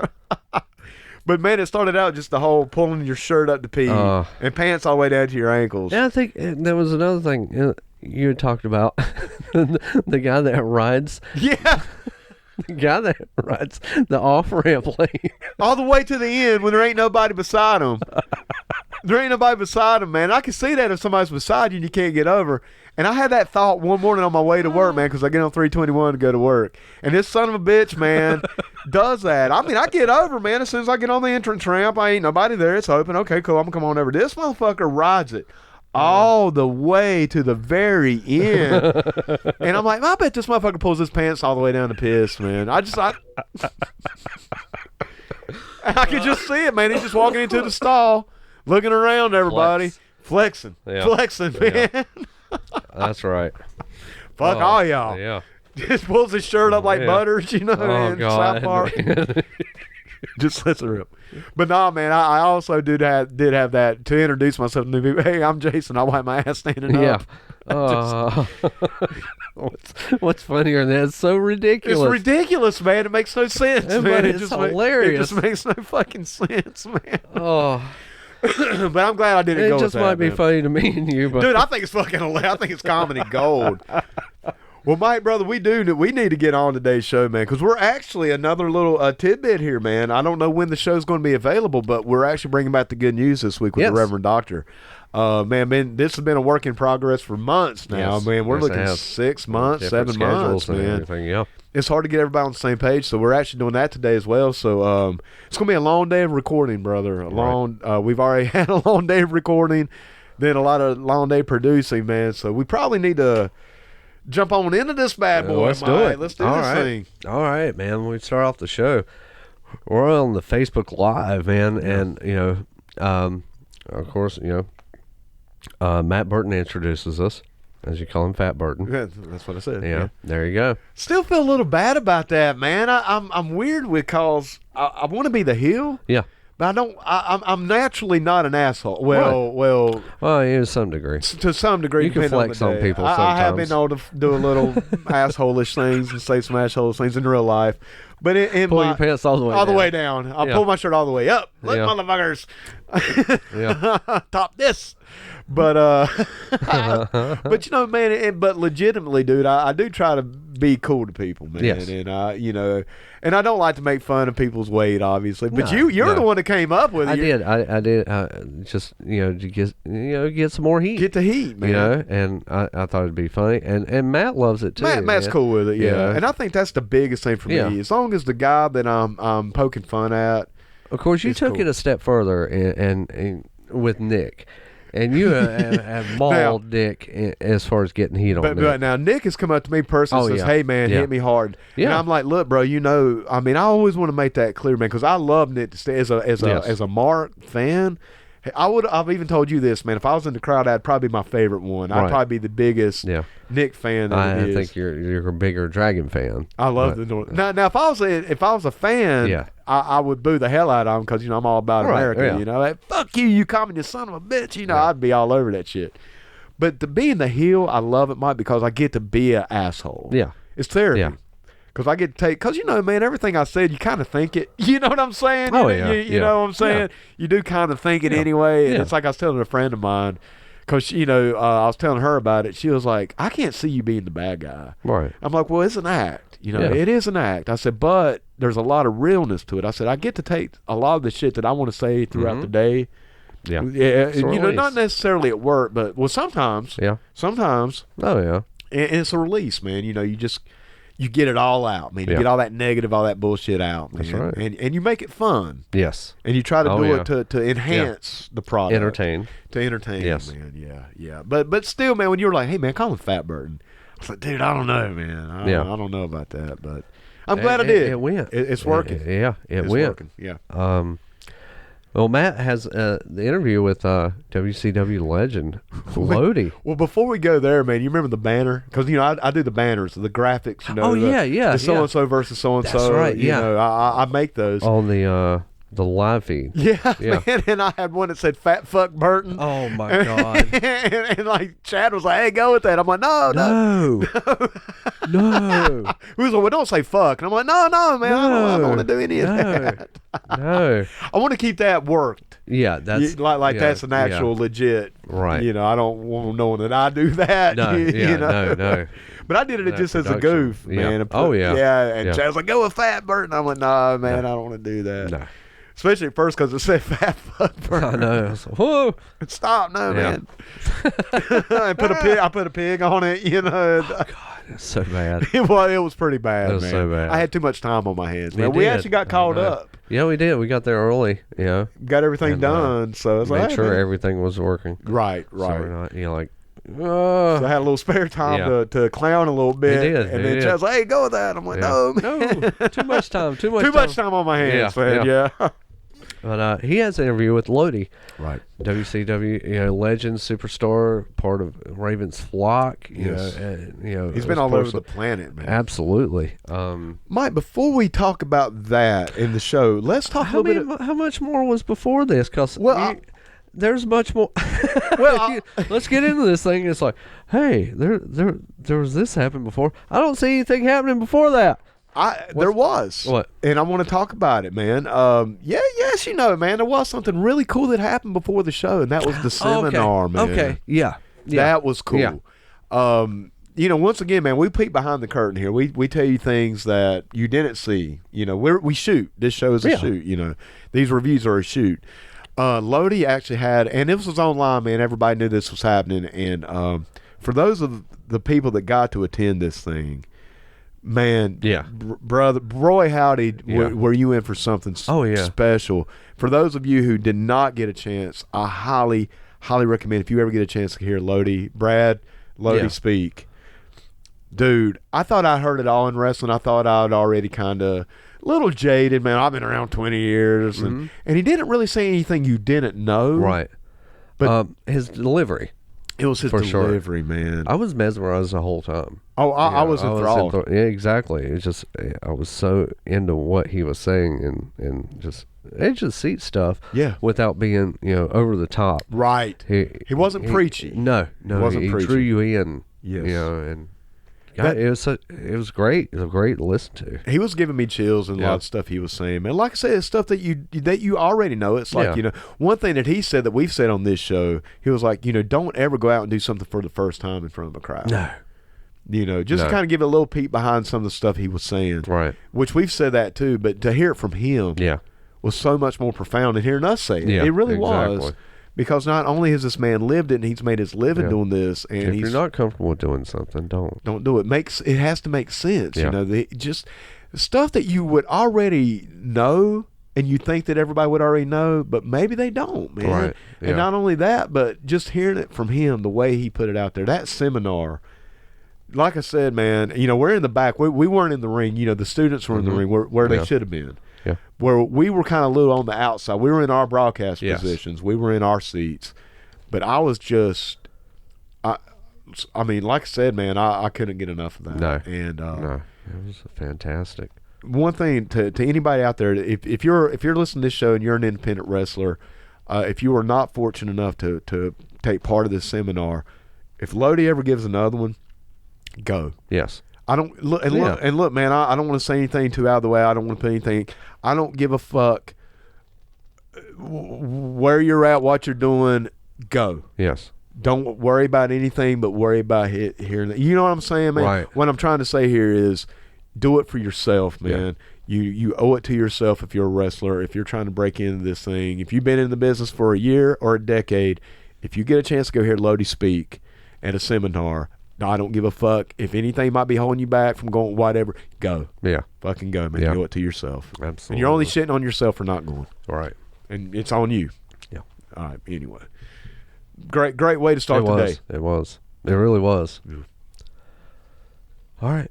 But, man, it started out just the whole pulling your shirt up to pee and pants all the way down to your ankles.
Yeah, I think there was another thing you had talked about. The guy that rides.
Yeah.
The guy that rides the off-ramp lane.
All the way to the end when there ain't nobody beside him. There ain't nobody beside him, man. I can see that if somebody's beside you and you can't get over. And I had that thought one morning on my way to work, man, because I get on 321 to go to work. And this son of a bitch, man, does that. I mean, I get over, man, as soon as I get on the entrance ramp. I ain't nobody there. It's open. Okay, cool. I'm going to come on over. This motherfucker rides it all the way to the very end. And I'm like, I bet this motherfucker pulls his pants all the way down to piss, man. I could just see it, man. He's just walking into the stall, looking around everybody, flexing, man.
That's right.
Fuck all y'all.
Yeah.
Just pulls his shirt up like Butters, you know, man.
God.
South Park. Just lets it rip. But no, man, I also did have that to introduce myself to new people. Hey, I'm Jason. I wipe my ass standing up.
What's funnier than that? It's so ridiculous.
It's ridiculous, man. It makes no sense, man.
It's hilarious.
It just makes no fucking sense, man.
Oh.
But I'm glad I didn't go with that.
It just might be funny to me and you, but
dude, I think it's fucking hilarious. I think it's comedy gold. Well, Mike, brother, we need to get on today's show, man, because we're actually another little tidbit here, man. I don't know when the show's going to be available, but we're actually bringing back the good news this week with the Reverend Doctor. Man, this has been a work in progress for months now.
Yes.
Man, we're looking
at
6 months,
different
7 months, man.
Everything, yeah.
It's hard to get everybody on the same page, so we're actually doing that today as well. So it's going to be a long day of recording, brother. We've already had a long day of recording, then a lot of long day producing, man. So we probably need to jump on into this bad boy.
Let's do it.
Let's do this thing.
All right, man. When we start off the show, we're on the Facebook Live, man, and of course, Matt Burton introduces us, as you call him, Fat Burton.
Yeah, that's what I said.
Yeah, there you go.
Still feel a little bad about that, man. I'm weird because I want to be the heel.
Yeah.
But I don't. I'm naturally not an asshole. Well,
to some degree.
To some degree,
you can flex on people.
I have been able to do a little asshole-ish things and say some asshole-ish things in real life. But
pull your pants all the way
down. I'll pull my shirt all the way up. Look, motherfuckers. Top this. But but man, but legitimately, dude, I do try to be cool to people, man.
Yes.
And and I don't like to make fun of people's weight, obviously. But you're the one that came up with it.
I did. Just to get some more heat.
Get the heat, man.
And I thought it'd be funny. And Matt loves it too.
Matt's cool with it, yeah. And I think that's the biggest thing for me. As long as the guy that I'm poking fun at.
Of course, you took it a step further and with Nick. And you have mauled Nick as far as getting heat on Nick.
But now Nick has come up to me personally and says, hey, man, hit me hard. Yeah. And I'm like, look, bro, I always want to make that clear, man, because I love Nick as a Mark fan. I've even told you this, man. If I was in the crowd, that'd probably be my favorite one. I'd probably be the biggest Nick fan that it is.
I think you're a bigger Dragon fan.
I love the North. Now if I was a fan, I would boo the hell out of him because I'm all about America. Like, fuck you communist son of a bitch. I'd be all over that shit. But to be in the heel, I love it, Mike, because I get to be an asshole. Yeah, it's therapy. Yeah. Because I get to take, because, man, everything I said, you kind of think it. You know what I'm saying?
Oh,
you know what I'm saying? Yeah. You do kind of think it anyway. And it's like I was telling a friend of mine, because, I was telling her about it. She was like, I can't see you being the bad guy.
Right.
I'm like, well, it's an act. It is an act. I said, but there's a lot of realness to it. I said, I get to take a lot of the shit that I want to say throughout the day.
Yeah.
Not necessarily at work, but, sometimes. Yeah. Sometimes.
Oh, yeah.
And it's a release, man. You get it all out, man. You get all that negative, all that bullshit out, man.
That's right.
And you make it fun.
Yes.
And you try to do it to enhance the product.
Entertain.
To entertain,
yes.
man. Yeah. But still, man, when you were like, hey, man, call him Fat Burton. I was like, dude, I don't know, man. I don't know about that, but I'm glad I did.
It went.
It's working.
It's
went. Working. Yeah.
Well, Matt has the interview with WCW legend Lodi.
Well, before we go there, man, you remember the banner? Because I do the banners, the graphics. The so and so versus so and so.
That's right.
I make those
on the live feed.
Yeah, man. And I had one that said "Fat Fuck Burton."
Oh my god!
and like Chad was like, "Hey, go with that." I'm like, "No." He was like, "Well, don't say fuck." And I'm like, "No, man. I don't want to do any of that."
No.
I want to keep that worked.
Yeah, that's
that's an actual legit.
Right.
I don't want them knowing that I do that.
No. No.
But I did it just as a goof, man.
Yeah.
And Chad was like, "Go with Fat Burton." I'm like, "No, man, I don't want to do that."
No.
Especially at first because it said Fat Fuck Burton.
I know. I was like, whoa.
Stop, man. I put a pig on it,
Oh, God, it's so bad.
It was pretty bad,
It was
man.
So bad.
I had too much time on my hands, man. We actually got called up.
Yeah, we did. We got there early,
Got everything done, so it's
made sure everything was working.
Right.
So we're not,
so I had a little spare time to clown a little bit.
He did.
And then Chad's like, hey, go with that. I'm like, no, man.
No, too much time. Too
much time on my hands, man. Yeah.
But he has an interview with Lodi.
Right.
WCW, legend, superstar, part of Raven's flock.
Yes. He's been all over the planet, man.
Absolutely.
Mike, before we talk about that in the show, let's talk a little bit.
How much more was before this? Because there's much more. Let's get into this thing. It's like, hey, there was this happened before. I don't see anything happening before that.
There was.
What?
And I want to talk about it, man. Yes, man. There was something really cool that happened before the show, and that was the seminar, man.
Okay, yeah.
That was cool. Yeah. Once again, man, we peek behind the curtain here. We tell you things that you didn't see. We shoot. This show is a shoot. These reviews are a shoot. Lodi actually had, and this was online, man. Everybody knew this was happening. And for those of the people that got to attend this thing, man, brother, Roy Howdy, were you in for something special? For those of you who did not get a chance, I highly, highly recommend if you ever get a chance to hear Lodi speak. Dude, I thought I heard it all in wrestling. I thought I'd already kind of little jaded, man. I've been around 20 years, and he didn't really say anything you didn't know.
Right.
But
his delivery.
It was his delivery, man.
I was mesmerized the whole time.
Oh, I was enthralled.
Yeah, exactly. It's just I was so into what he was saying and just seat stuff.
Yeah.
Without being over the top.
Right. He wasn't preachy.
No.
He wasn't preachy.
Drew you in.
Yes.
And. God, it was great. It was great to listen to.
He was giving me chills and a lot of stuff he was saying, man. Like I said, it's stuff that you already know. It's like one thing that he said that we've said on this show. He was like, don't ever go out and do something for the first time in front of a crowd.
No.
Just to kind of give a little peek behind some of the stuff he was saying.
Right.
Which we've said that too, but to hear it from him, was so much more profound than hearing us say it. It really was. Because not only has this man lived it and he's made his living doing this, and
if you're not comfortable with doing something, don't
do it. It has to make sense. Just stuff that you would already know, and you think that everybody would already know, but maybe they don't, man.
Right.
And not only that, but just hearing it from him, the way he put it out there, that seminar, like I said, man, we're in the back. We weren't in the ring. The students were in the ring where they should have been.
Yeah.
Where we were kind of a little on the outside. We were in our broadcast positions. We were in our seats. But I was just, I mean, like I said, man, I couldn't get enough of that.
No.
And
no, it was fantastic.
One thing to anybody out there, if you're listening to this show and you're an independent wrestler, if you are not fortunate enough to take part of this seminar, if Lodi ever gives another one, go.
Yes.
I don't look and look, man. I don't want to say anything too out of the way. I don't want to put anything. I don't give a fuck where you're at, what you're doing. Go.
Yes.
Don't worry about anything, but worry about here. You know what I'm saying, man?
Right.
What I'm trying to say here is, do it for yourself, man. Yeah. You owe it to yourself if you're a wrestler. If you're trying to break into this thing, if you've been in the business for a year or a decade, if you get a chance to go hear Lodi speak at a seminar, I don't give a fuck if anything might be holding you back from going. Whatever, go.
Yeah.
Fucking go, man.
Yeah.
You owe it to yourself.
Absolutely.
And you're only shitting on yourself for not going.
Right.
And it's on you.
Yeah.
All right. Anyway. Great way to start the day.
It was. It really was.
Yeah.
All right.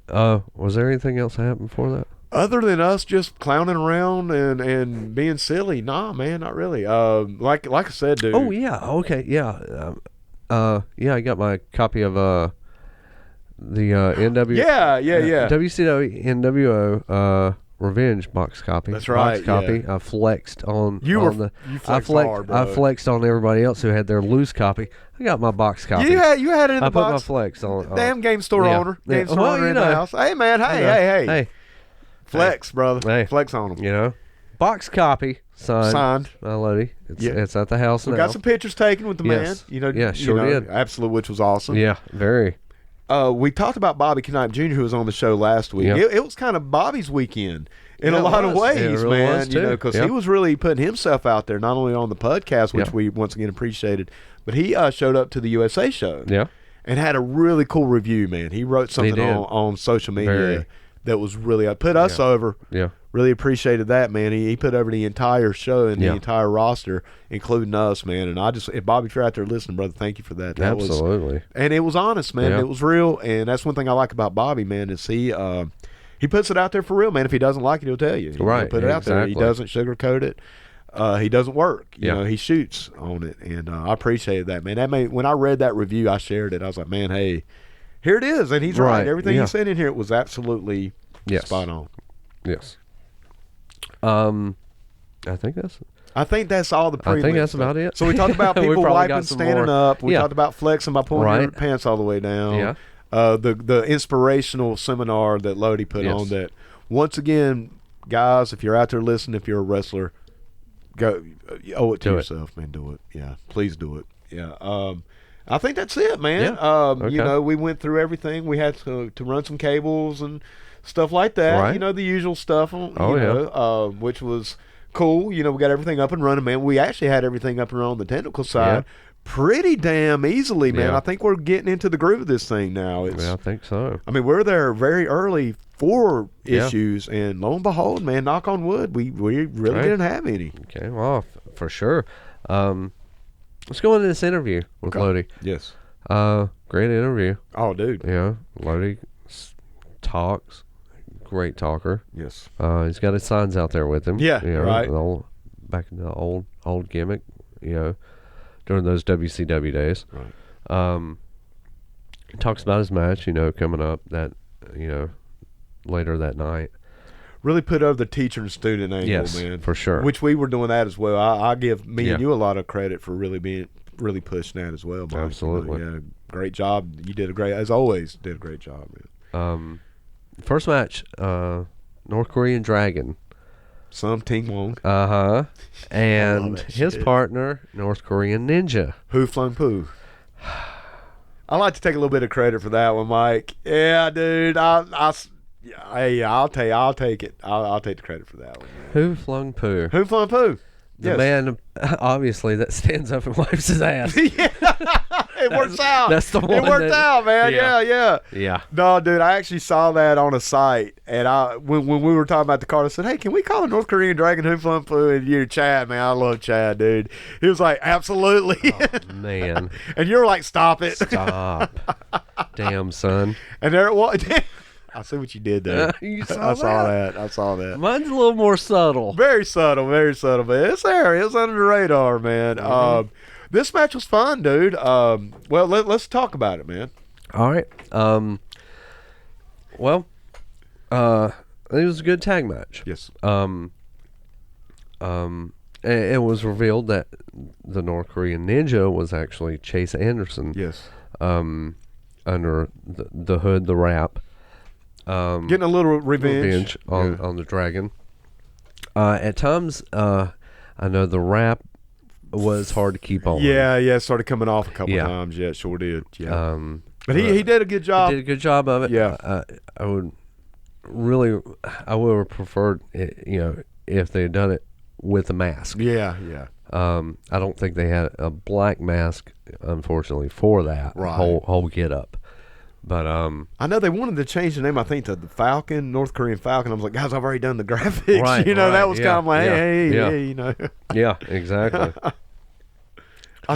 Was there anything else that happened before that?
Other than us just clowning around and being silly, nah, man, not really. Like I said, dude.
Oh yeah. Okay. Yeah. Yeah. I got my copy of the NW.
Yeah.
WCW NWO Revenge box copy.
That's right.
Box copy.
Yeah.
I flexed on.
You flexed hard, bro.
I flexed on everybody else who had their loose copy. I got my box copy.
You had it in the
I
box.
put my flex on.
Damn game store owner. Game store owner in the house. Hey man. Hey. Flex, brother.
Hey.
Flex on them.
Box copy signed. Lodi. It's at the house now.
We got some pictures taken with the man.
Yeah, sure did.
Absolute, which was awesome.
Yeah, very.
We talked about Bobby Knipe Jr., who was on the show last week.
Yep.
It was kind of Bobby's weekend in a lot of ways,
it really
man.
was too.
Because he was really putting himself out there, not only on the podcast, which we once again appreciated, but he showed up to the USA show.
Yeah.
And had a really cool review, man. He wrote something on social media that was really put us over.
Yeah.
Really appreciated that, man. He put over the entire show and the
Yeah.
entire roster, including us, man. And if Bobby, if you're out there listening, brother, thank you for that.
Absolutely.
And it was honest, man.
Yeah.
It was real, and that's one thing I like about Bobby, man. Is he puts it out there for real, man. If he doesn't like it, he'll tell you. He'll put it out there. He doesn't sugarcoat it. He doesn't work. You know, he shoots on it, and I appreciated that, man. When I read that review, I shared it. I was like, man, hey, here it is, and he's right. Everything he said in here was absolutely spot on.
Yes. I think that's all the
prelims.
I think that's about it.
So we talked about people wiping, standing up. We talked about flexing by pulling your pants all the way down.
Yeah.
The inspirational seminar that Lodi put on that. Once again, guys, if you're out there listening, if you're a wrestler, go owe it to yourself, man. Do it. Yeah. Please do it. Yeah. I think that's it, man.
Yeah.
We went through everything. We had to run some cables and stuff like that.
Right.
The usual stuff. Which was cool. We got everything up and running, man. We actually had everything up and running on the technical side pretty damn easily, man. I think we're getting into the groove of this thing now.
I think so.
I mean, we're there very early for issues, and lo and behold, man, knock on wood, we really didn't have any.
Okay, well, for sure. Let's go into this interview with Lodi.
Yes.
Great interview.
Oh, dude.
Yeah, Lodi talks. Great talker.
Yes.
He's got his signs out there with him.
Yeah, right.
Back in the old gimmick, during those WCW days.
Right.
He talks about his match, coming up that, later that night.
Really put over the teacher and student angle, man.
For sure.
Which we were doing that as well. I give me and you a lot of credit for really pushing that as well, Mike.
Absolutely.
Great job. You did as always, did a great job, man.
First match, North Korean Dragon.
Some Ting Wong.
And his partner, North Korean Ninja.
Who Flung Poo. I like to take a little bit of credit for that one, Mike. Yeah, dude. I'll take it. I'll take the credit for that one. Man.
Who Flung Poo?
Who Flung Poo?
The man, obviously, that stands up and wipes his ass.
It works out.
That's the one.
It worked out, man.
Yeah.
No, dude, I actually saw that on a site, and when we were talking about the card, I said, "Hey, can we call a North Korean Dragon Who Flung Poo?" And you're Chad, man. I love Chad, dude. He was like, "Absolutely."
Oh, man.
And you're like, "Stop it."
Stop. Damn, son.
And there it was. I see what you did there.
You saw
I saw that.
Mine's a little more subtle.
Very subtle, but it's there. It's under the radar, man.
Mm-hmm.
This match was fun, dude. Well, let's talk about it, man.
All right. Well, it was a good tag match.
Yes.
It was revealed that the North Korean Ninja was actually Chase Anderson.
Yes.
Under the hood, the Rap.
Getting a little revenge
on the Dragon. At times, I know the Rap was hard to keep on.
Yeah, started coming off a couple times. Yeah, sure did. Yeah. But he did a good job.
He did a good job of it.
Yeah.
I would have preferred it, if they had done it with a mask.
Yeah.
I don't think they had a black mask, unfortunately, for that whole get up. But
I know they wanted to change the name, I think, to the Falcon, North Korean Falcon. I was like, guys, I've already done the graphics.
Right,
that was kind of like, hey,
Yeah, exactly.
I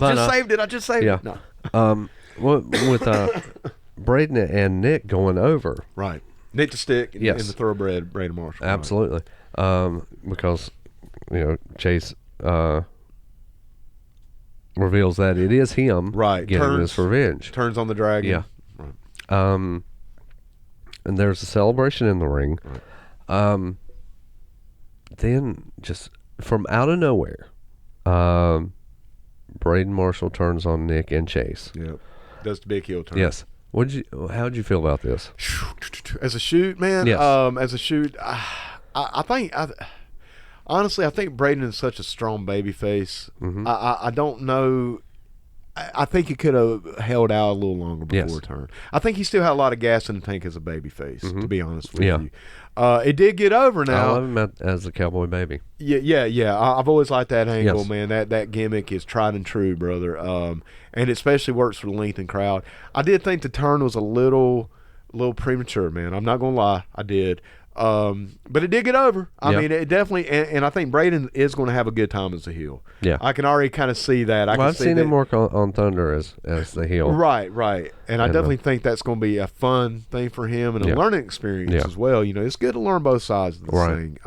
just saved it. No.
With Braden and Nick going over.
Right. Nick the Stick and the thoroughbred Brayden Marshall.
Absolutely.
Right.
Because, Chase reveals that it is him getting this revenge.
Turns on the Dragon.
Yeah.
Right.
And there's a celebration in the ring.
Right.
Then just from out of nowhere, Brayden Marshall turns on Nick and Chase.
Yeah. Does the big heel turn.
Yes. How'd you feel about this?
As a shoot, man.
Yes.
As a shoot, I think honestly, I think Braden is such a strong baby face.
Mm-hmm.
I don't know. I think he could have held out a little longer before turn. I think he still had a lot of gas in the tank as a baby face, to be honest with you. It did get over now.
I love him as a cowboy baby.
Yeah. I've always liked that angle,
Yes.
man. That gimmick is tried and true, brother. And it especially works for the length and crowd. I did think the turn was a little premature, man. I'm not gonna lie, I did. But it did get over. I mean, it definitely, and I think Braden is going to have a good time as a heel.
Yeah,
I can already kind of see that.
I've seen him work on Thunder as the heel.
Right. And I definitely think that's going to be a fun thing for him and a learning experience as well. It's good to learn both sides of this thing.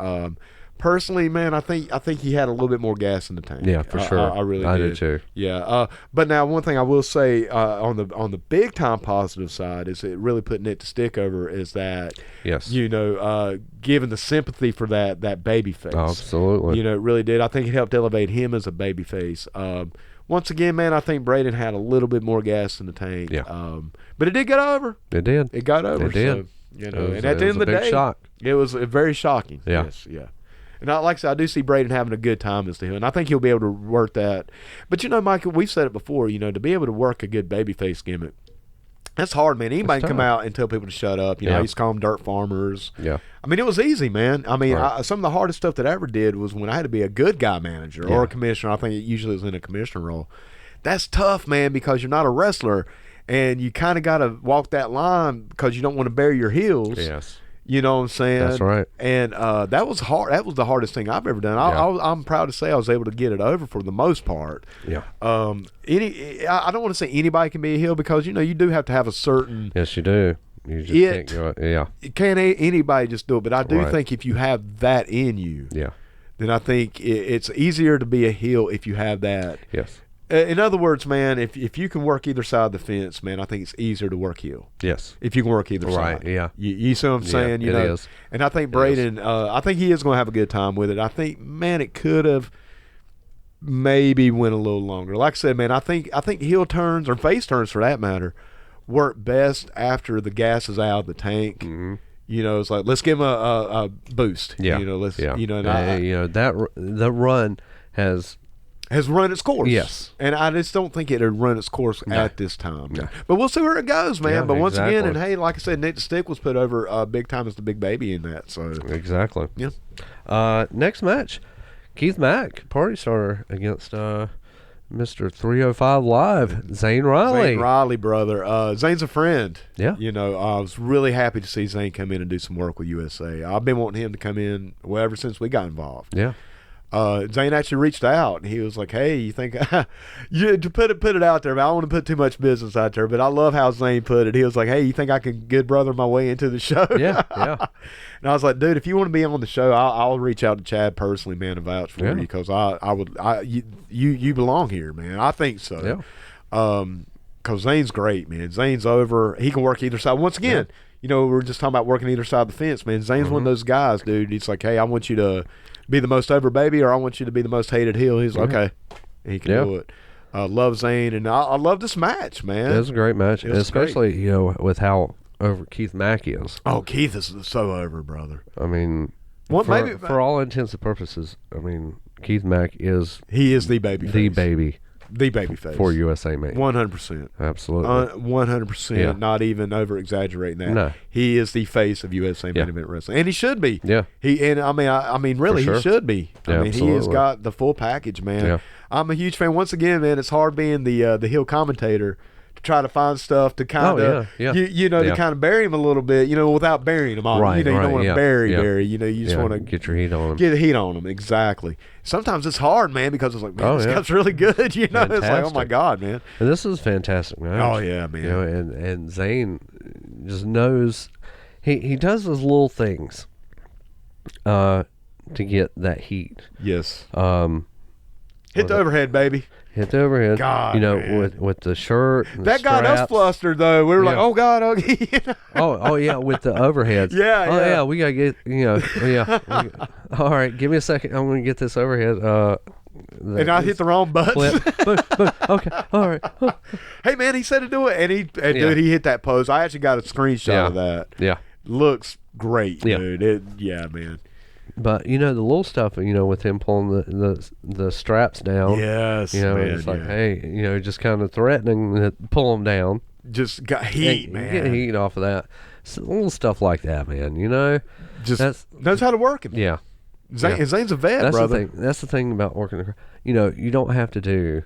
Personally, man, I think he had a little bit more gas in the tank.
Yeah, for sure.
I really did.
I did too.
Yeah. But now, one thing I will say on the big time positive side is it really put Nick the Stick over is that giving the sympathy for that baby face.
Oh, absolutely.
It really did. I think it helped elevate him as a baby face. Once again, man, I think Braden had a little bit more gas in the tank.
Yeah.
But it did get over.
It did.
It got over.
It did.
So, and at the end of the day,
shock.
It was very shocking.
Yeah.
Yes, yeah. And like I said, I do see Braden having a good time as the heel, and I think he'll be able to work that. But Michael, we've said it before. To be able to work a good babyface gimmick, that's hard, man. Anybody can come out and tell people to shut up. I used to call them dirt farmers.
Yeah.
I mean, it was easy, man. I mean, some of the hardest stuff that I ever did was when I had to be a good guy manager or a commissioner. I think it usually was in a commissioner role. That's tough, man, because you're not a wrestler, and you kind of got to walk that line because you don't want to bury your heels.
Yes.
You know what I'm saying?
That's right.
And that was hard. That was the hardest thing I've ever done. I'm proud to say I was able to get it over for the most part.
Yeah.
I don't want to say anybody can be a heel because you do have to have a certain.
Yes, you do. You just can't go. Yeah.
Can't anybody just do it? But I do think if you have that in you, then I think it's easier to be a heel if you have that.
Yes.
In other words, man, if you can work either side of the fence, man, I think it's easier to work heel.
Yes.
If you can work either side.
Right, yeah.
You see what I'm saying?
It is.
And I think Braden, I think he is going to have a good time with it. I think, man, it could have maybe went a little longer. Like I said, man, I think heel turns, or face turns for that matter, work best after the gas is out of the tank.
Mm-hmm.
It's like, let's give him a boost.
Yeah. The run
has run its course.
Yes.
And I just don't think it had run its course at this time.
No.
But we'll see where it goes, man.
Yeah,
but once
exactly.
again, and hey, like I said, Nick the Stick was put over big time as the big baby in that. So
exactly.
Yeah.
Next match, Keith Mack, party starter against Mr. 305 Live, Zane Riley.
Zane Riley, brother. Zane's a friend.
Yeah.
I was really happy to see Zane come in and do some work with USA. I've been wanting him to come in ever since we got involved.
Yeah.
Zane actually reached out, and he was like, "Hey, you think you to put it out there? But I don't want to put too much business out there, but I love how Zane put it. He was like, "Hey, you think I can good brother my way into the show?"
Yeah.
And I was like, "Dude, if you want to be on the show, I'll reach out to Chad personally, man, and vouch for you, because you belong here, man. I think so. Yeah. Because Zane's great, man. Zane's over. He can work either side. Once again, we were just talking about working either side of the fence, man. Zane's one of those guys, dude. He's like, hey, I want you to be the most over baby, or I want you to be the most hated heel. He's like, okay. And he can do it. Love Zane, and I love this match, man.
It was a great match, especially with how over Keith Mack is.
Oh, Keith is so over, brother.
I mean, for all intents and purposes, I mean, Keith Mack is the baby face. The baby face
for USA, man. 100%.
Absolutely.
100%. Yeah. Not even over exaggerating that. No. He is the face of USA main event wrestling, and he should be. Yeah. He should be. I mean, he has got the full package, man. Yeah. I'm a huge fan. Once again, man, it's hard being the heel commentator to try to find stuff to kind of, to kind of bury him a little bit, without burying him. Right, you don't want to bury. You just want to
get your heat on him.
Get the heat on him, exactly. Sometimes it's hard, man, because it's like, man, this guy's really good. Fantastic. It's like, oh my God, man.
And this is fantastic, man.
Oh yeah, man.
And Zane just knows he does those little things to get that heat.
Yes. Hit the overhead, baby.
Hit the overhead.
God,
with the shirt. And
that got us flustered, though. We were like, oh, God. Okay.
Oh, yeah, with the overheads.
Yeah.
We got to get, all right, give me a second. I'm going to get this overhead.
And I hit the wrong button.
Okay, all right.
Hey, man, he said to do it. And dude, he hit that pose. I actually got a screenshot of that.
Yeah.
Looks great, dude. Man.
But the little stuff, with him pulling the straps down.
Yes,
man, it's like, hey, just kind of threatening to pull them down.
Just got heat, man.
Get heat off of that. So little stuff like that, man.
Just knows how to work him.
Yeah.
Zane's a vet, brother.
That's the thing about working. You don't have to do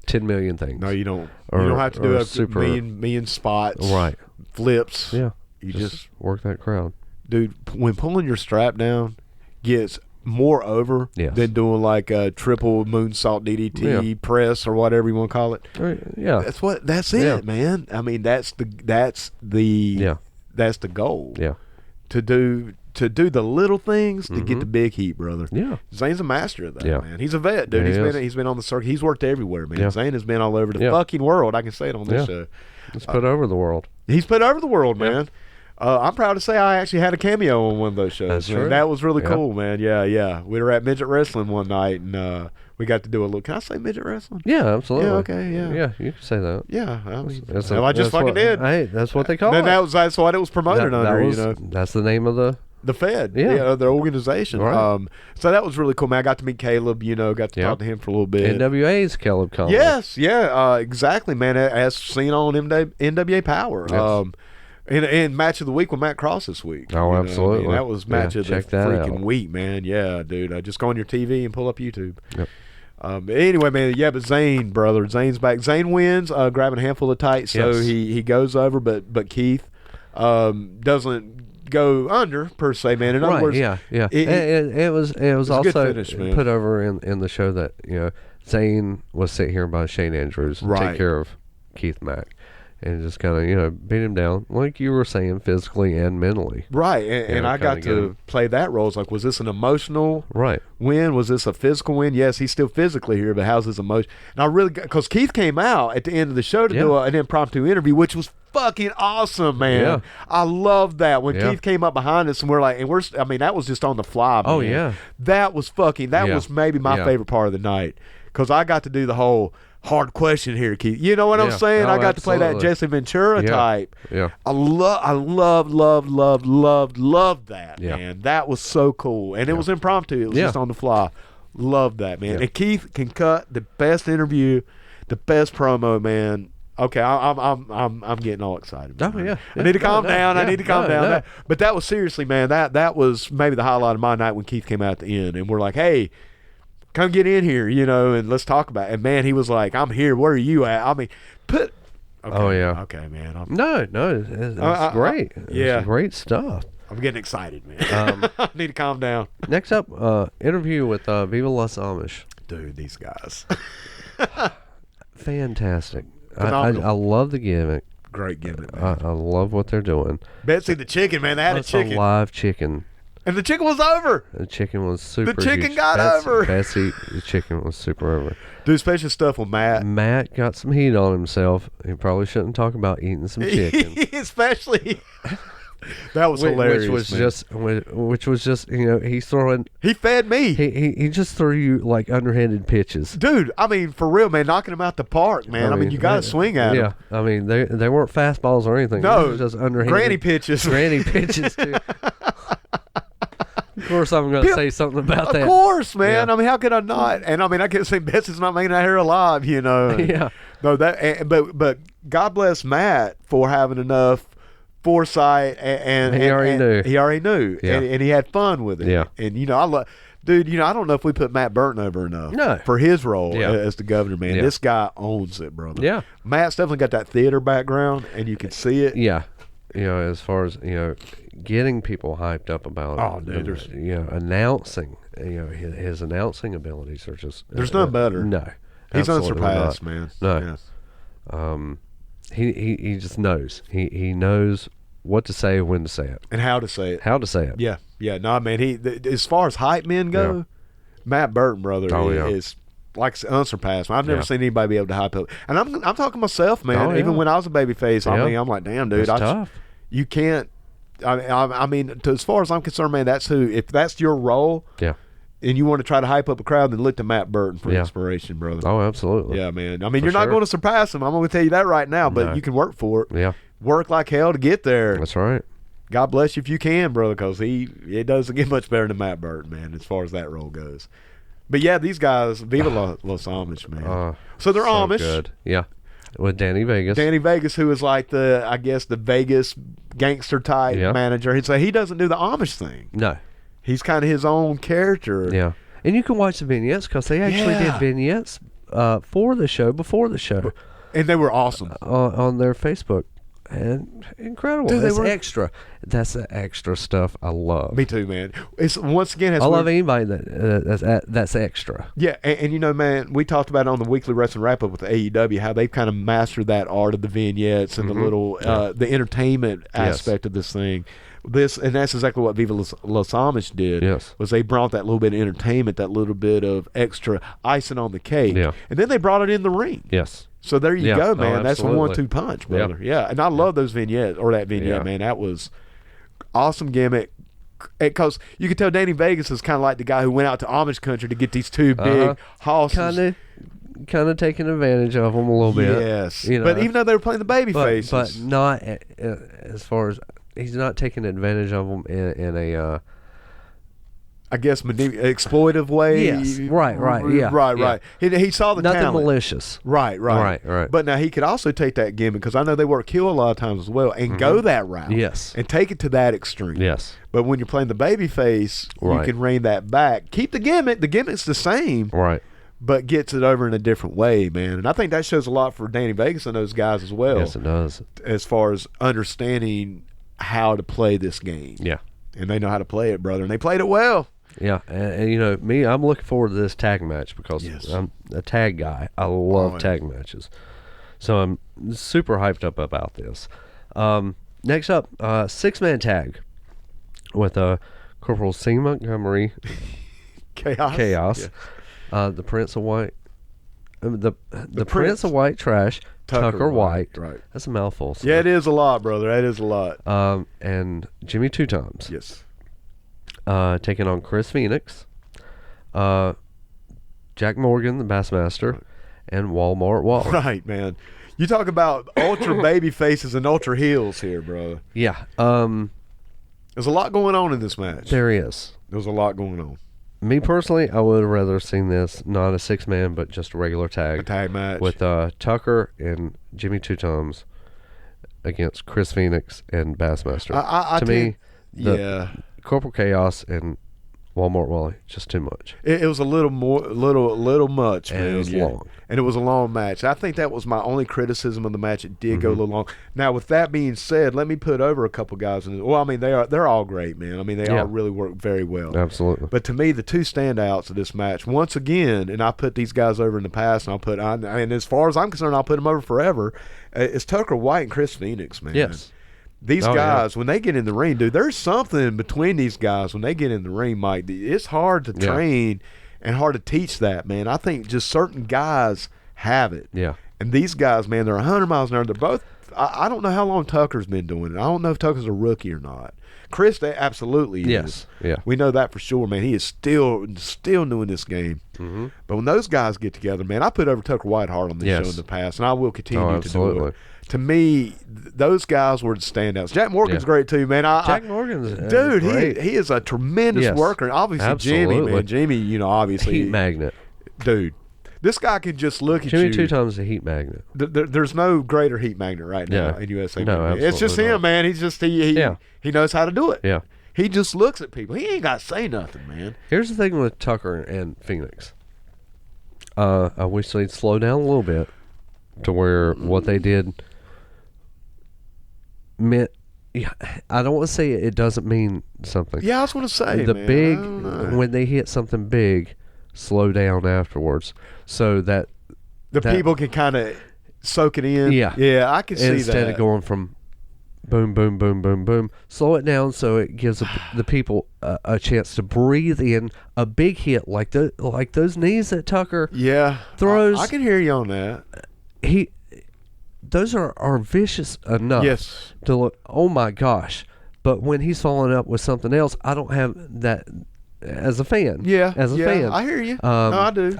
10 million things.
No, you don't. You don't have to do a million spots.
Right.
Flips.
Yeah.
You just
work that crowd.
Dude, when pulling your strap down gets more over than doing like a triple moonsault DDT press or whatever you want to call it.
Yeah,
that's it, man. I mean, that's the goal.
Yeah,
to do the little things to get the big heat, brother.
Yeah,
Zane's a master of that, man. He's a vet, dude. He's been on the circuit. He's worked everywhere, man.
Yeah.
Zane has been all over the fucking world. I can say it on this show.
He's put over the world.
He's put over the world, man. I'm proud to say I actually had a cameo on one of those shows.
That's true.
That was really cool, man. Yeah. We were at Midget Wrestling one night, and we got to do a little. Can I say Midget Wrestling?
Yeah, absolutely.
Yeah, okay, yeah.
Yeah, you can say that.
Yeah, I just fucking did.
Hey, that's what they call it.
That's what it was promoted under.
That's the name of the
Fed. Yeah, their organization.
Right.
So that was really cool, man. I got to meet Caleb. Got to talk to him for a little bit.
NWA's Caleb Conley.
Yes, exactly, man. As seen on NWA Power.
Yes.
And match of the week with Matt Cross this week.
Oh, absolutely.
That was match of the freaking week, man. Yeah, dude. Just go on your TV and pull up YouTube.
Yep.
Anyway, man. Yeah, but Zane, brother. Zane's back. Zane wins, grabbing a handful of tights. So he goes over, but Keith doesn't go under per se, man. In other words,
it was also
finish,
put over in the show that Zane was sent here by Shane Andrews to take care of Keith Mack. And just kind of, beat him down, like you were saying, physically and mentally.
Right, and I got to play that role. It's like, was this an emotional win? Was this a physical win? Yes, he's still physically here, but how's his emotion? And I really, because Keith came out at the end of the show to do an impromptu interview, which was fucking awesome, man.
Yeah.
I love that. When Keith came up behind us and we're like, that was just on the fly, man.
Oh, yeah.
That was was maybe my favorite part of the night, because I got to do the whole hard question here, Keith. You know what I'm saying? I got to play that Jesse Ventura type.
Yeah.
I loved that, man. That was so cool. And it was impromptu. It was just on the fly. Loved that, man. And Keith can cut the best interview, the best promo, man. Okay, I'm getting all excited.
Oh, yeah.
I need to calm down. I need to calm down. But that was seriously, man, that was maybe the highlight of my night when Keith came out at the end and we're like, hey, come get in here, and let's talk about it. And, man, he was like, I'm here. Where are you at? I mean,
Okay,
Okay, man.
No, it's great. It's great stuff.
I'm getting excited, man. I need to calm down.
Next up, interview with Viva Los Amish.
Dude, these guys.
Fantastic. I
Phenomenal.
love the gimmick.
Great gimmick, man.
I love what they're doing.
Betsy the chicken, man. They had
That's
a chicken.
a live chicken.
And the chicken was over.
The chicken was super
The chicken
huge.
got over.
Betsy, the chicken was super over.
Dude, special stuff with Matt.
Matt got some heat on himself. He probably shouldn't talk about eating some chicken.
Especially. That was hilarious,
which was just he's throwing.
He fed me.
He just threw you like underhanded pitches.
Dude, I mean, for real, man, knocking him out the park, man. I mean you got to swing at him.
Yeah, I mean, they weren't fastballs or anything.
No,
they were just underhanded.
Granny pitches.
Granny pitches, too. Of course, I'm going to say something about that.
Of course, man.
Yeah.
I mean, how could I not? And I mean, I can't say Betsy's not making that hair alive,
Yeah.
No, but God bless Matt for having enough foresight and
He already knew.
He already knew,
Yeah.
and he had fun with it.
Yeah.
And I love. Dude, I don't know if we put Matt Burton over enough for his role as the governor, man.
Yeah.
This guy owns it, brother.
Yeah.
Matt's definitely got that theater background, and you can see it.
Yeah. As far as, getting people hyped up about
Oh,
it.
dude,
announcing, his announcing abilities are just.
There's none better.
No.
He's
absolutely
unsurpassed,
not.
man.
No.
Yeah.
He just knows. He knows what to say, when to say it,
And how to say it.
how to say it.
Yeah. No, man. As far as hype men go, Matt Burton, brother, is like unsurpassed. I've never seen anybody be able to hype up. And I'm talking myself, man.
Oh, yeah.
Even when I was a baby face, I mean, I'm like, damn, dude,
It's tough.
You can't. I mean, as far as I'm concerned, man, that's who. If that's your role,
Yeah.
and you want to try to hype up a crowd, then look to Matt Burton for inspiration, brother.
Oh, absolutely.
Yeah, man. I mean, you're not going to surpass him. I'm going to tell you that right now, but you can work for it.
Yeah.
Work like hell to get there.
That's right.
God bless you if you can, brother, because it doesn't get much better than Matt Burton, man, as far as that role goes. But yeah, these guys, Viva Los Amish, man. So they're Amish.
Good. Yeah. With Danny Vegas.
Danny Vegas, who is like the Vegas gangster type manager. He'd say he doesn't do the Amish thing.
No.
He's kind of his own character.
Yeah. And you can watch the vignettes because they actually did vignettes for the show, before the show.
And they were awesome.
On their Facebook. And incredible.
Dude,
That's extra. That's the extra stuff I love.
Me too, man. It's once again.
I love anybody that's extra.
Yeah, and man, we talked about it on the weekly wrestling wrap up with AEW how they've kind of mastered that art of the vignettes and the little the entertainment aspect of this thing. And that's exactly what Viva Los Amish did.
Yes.
Was they brought that little bit of entertainment, that little bit of extra icing on the cake.
Yeah.
And then they brought it in the ring.
Yes.
So there you go, man. That's a
absolutely.
1-2 punch, brother. Yeah. And I love those vignettes, or that vignette, man. That was awesome gimmick. Because you could tell Danny Vegas is kind of like the guy who went out to Amish country to get these two big horses.
Kind of taking advantage of them a little bit.
Yes. But even though they were playing the baby faces.
But not as far as he's not taking advantage of them in a
I guess exploitive way.
Yes, right, yeah,
right. He saw the
nothing
talent.
malicious.
Right. But now he could also take that gimmick, because I know they work Kill a lot of times as well, and go that route.
Yes.
And take it to that extreme.
Yes.
But when you're playing the baby face, you can rein that back. Keep the gimmick. The gimmick's the same.
Right.
But gets it over in a different way, man. And I think that shows a lot for Danny Vegas and those guys as well.
Yes, it does.
As far as understanding how to play this game.
Yeah.
And they know how to play it, brother. And they played it well.
Yeah, and me, I'm looking forward to this tag match because I'm a tag guy. I love tag matches. So I'm super hyped up about this. Next up, 6-man tag with Corporal C. Montgomery. Chaos. Yeah. The Prince of White. The Prince of White Trash. Tucker White.
Right.
That's a mouthful. So.
Yeah, it is a lot, brother. That is a lot.
And Jimmy Two Times.
Yes.
Taking on Chris Phoenix, Jack Morgan, the Bassmaster, and Wal-Mart Wally.
Right, man. You talk about ultra baby faces and ultra heels here, bro.
Yeah.
There's a lot going on in this match.
There is.
There's a lot going on.
Me personally, I would have rather seen this not a 6-man, but just a regular tag.
A tag match.
With Tucker and Jimmy Two Times against Chris Phoenix and Bassmaster.
To me,
Corporal Chaos and Wal-Mart Wally, just too much.
It was a little much,
And
man.
it was long.
And it was a long match. I think that was my only criticism of the match. It did go a little long. Now, with that being said, let me put over a couple guys. Well, I mean, they're all great, man. I mean, they all really work very well.
Absolutely.
But to me, the two standouts of this match, once again, and I put these guys over in the past, and and as far as I'm concerned, I'll put them over forever, is Tucker White and Chris Phoenix, man.
Yes.
These guys, when they get in the ring, dude, there's something between these guys when they get in the ring, Mike. It's hard to train and hard to teach that, man. I think just certain guys have it.
Yeah.
And these guys, man, they're 100 miles an hour. They're both – I don't know how long Tucker's been doing it. I don't know if Tucker's a rookie or not. Chris, they absolutely is.
Yes. Yeah.
We know that for sure, man. He is still doing this game. Mm-hmm. But when those guys get together, man, I put over Tucker White hard on this show in the past, and I will continue to do it. To me, those guys were the standouts. Jack Morgan's great too, man.
Jack Morgan's
dude.
Great.
He is a tremendous worker. And obviously, Jimmy, man. Jimmy, obviously
heat magnet,
dude. This guy can just look at you.
Jimmy 2 times a heat magnet.
There's no greater heat magnet right now in USA.
No, absolutely
it's just him, man. He's just he knows how to do it.
Yeah.
He just looks at people. He ain't got to say nothing, man.
Here's the thing with Tucker and Phoenix. I wish they'd slow down a little bit to where what they did meant. I don't want to say it doesn't mean something.
Yeah, I was going to say
when they hit something big, slow down afterwards so that
the people can kind of soak it in. Yeah, I can see that.
Instead of going from boom, boom, boom, boom, boom, slow it down so it gives the people a chance to breathe in a big hit like those knees that Tucker throws.
I can hear you on that.
Those are vicious enough to look, oh my gosh. But when he's following up with something else, I don't have that as a fan. As a fan.
I hear you. No, I do.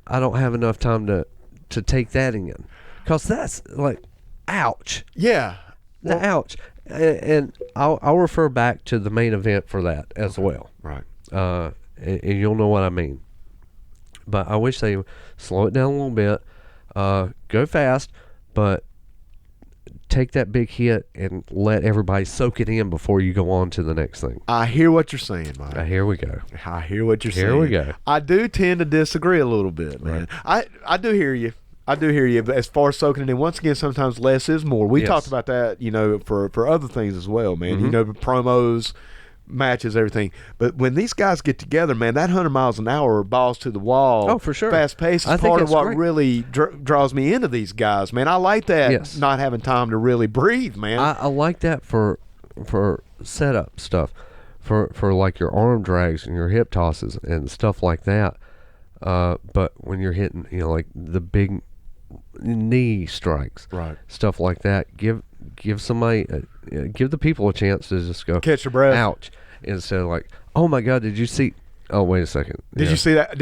I don't have enough time to take that in. Because that's like, ouch.
Yeah.
Ouch. And I'll refer back to the main event for that as well.
Right.
And you'll know what I mean. But I wish they slow it down a little bit. Go fast, but take that big hit and let everybody soak it in before you go on to the next thing.
I hear what you're saying, Mike.
Here we go.
I hear what you're saying.
Here we go.
I do tend to disagree a little bit, man. Right. I do hear you. But as far as soaking it in, once again, sometimes less is more. We talked about that, for other things as well, man.
Mm-hmm.
Promos, matches, everything. But when these guys get together, man, that 100 miles an hour, balls to the wall,
oh, for sure,
fast pace is part of what really really draws me into these guys, man. I like that not having time to really breathe, man.
I like that for setup stuff, for like your arm drags and your hip tosses and stuff like that. But when you're hitting, like the big knee strikes,
right,
stuff like that, give somebody give the people a chance to just go
catch your breath,
ouch, instead of like, oh my god, did you see, oh wait a second,
did you see that?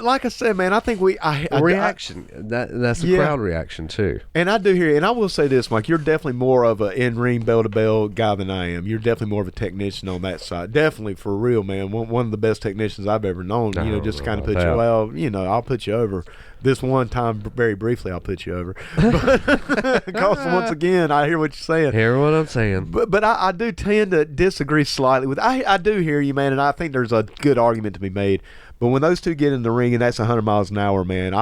Like I said, man, I think
reaction, that's a crowd reaction too.
And I do hear, and I will say this, Mike, you're definitely more of an in-ring bell-to-bell guy than I am. You're definitely more of a technician on that side, definitely, for real, man. One of the best technicians I've ever known. Just to kind of put you, I'll put you over. This one time, very briefly, I'll put you over. Because once again, I hear what you're saying.
Hear what I'm saying.
But I do tend to disagree slightly with. I do hear you, man, and I think there's a good argument to be made. But when those two get in the ring and that's 100 miles an hour, man,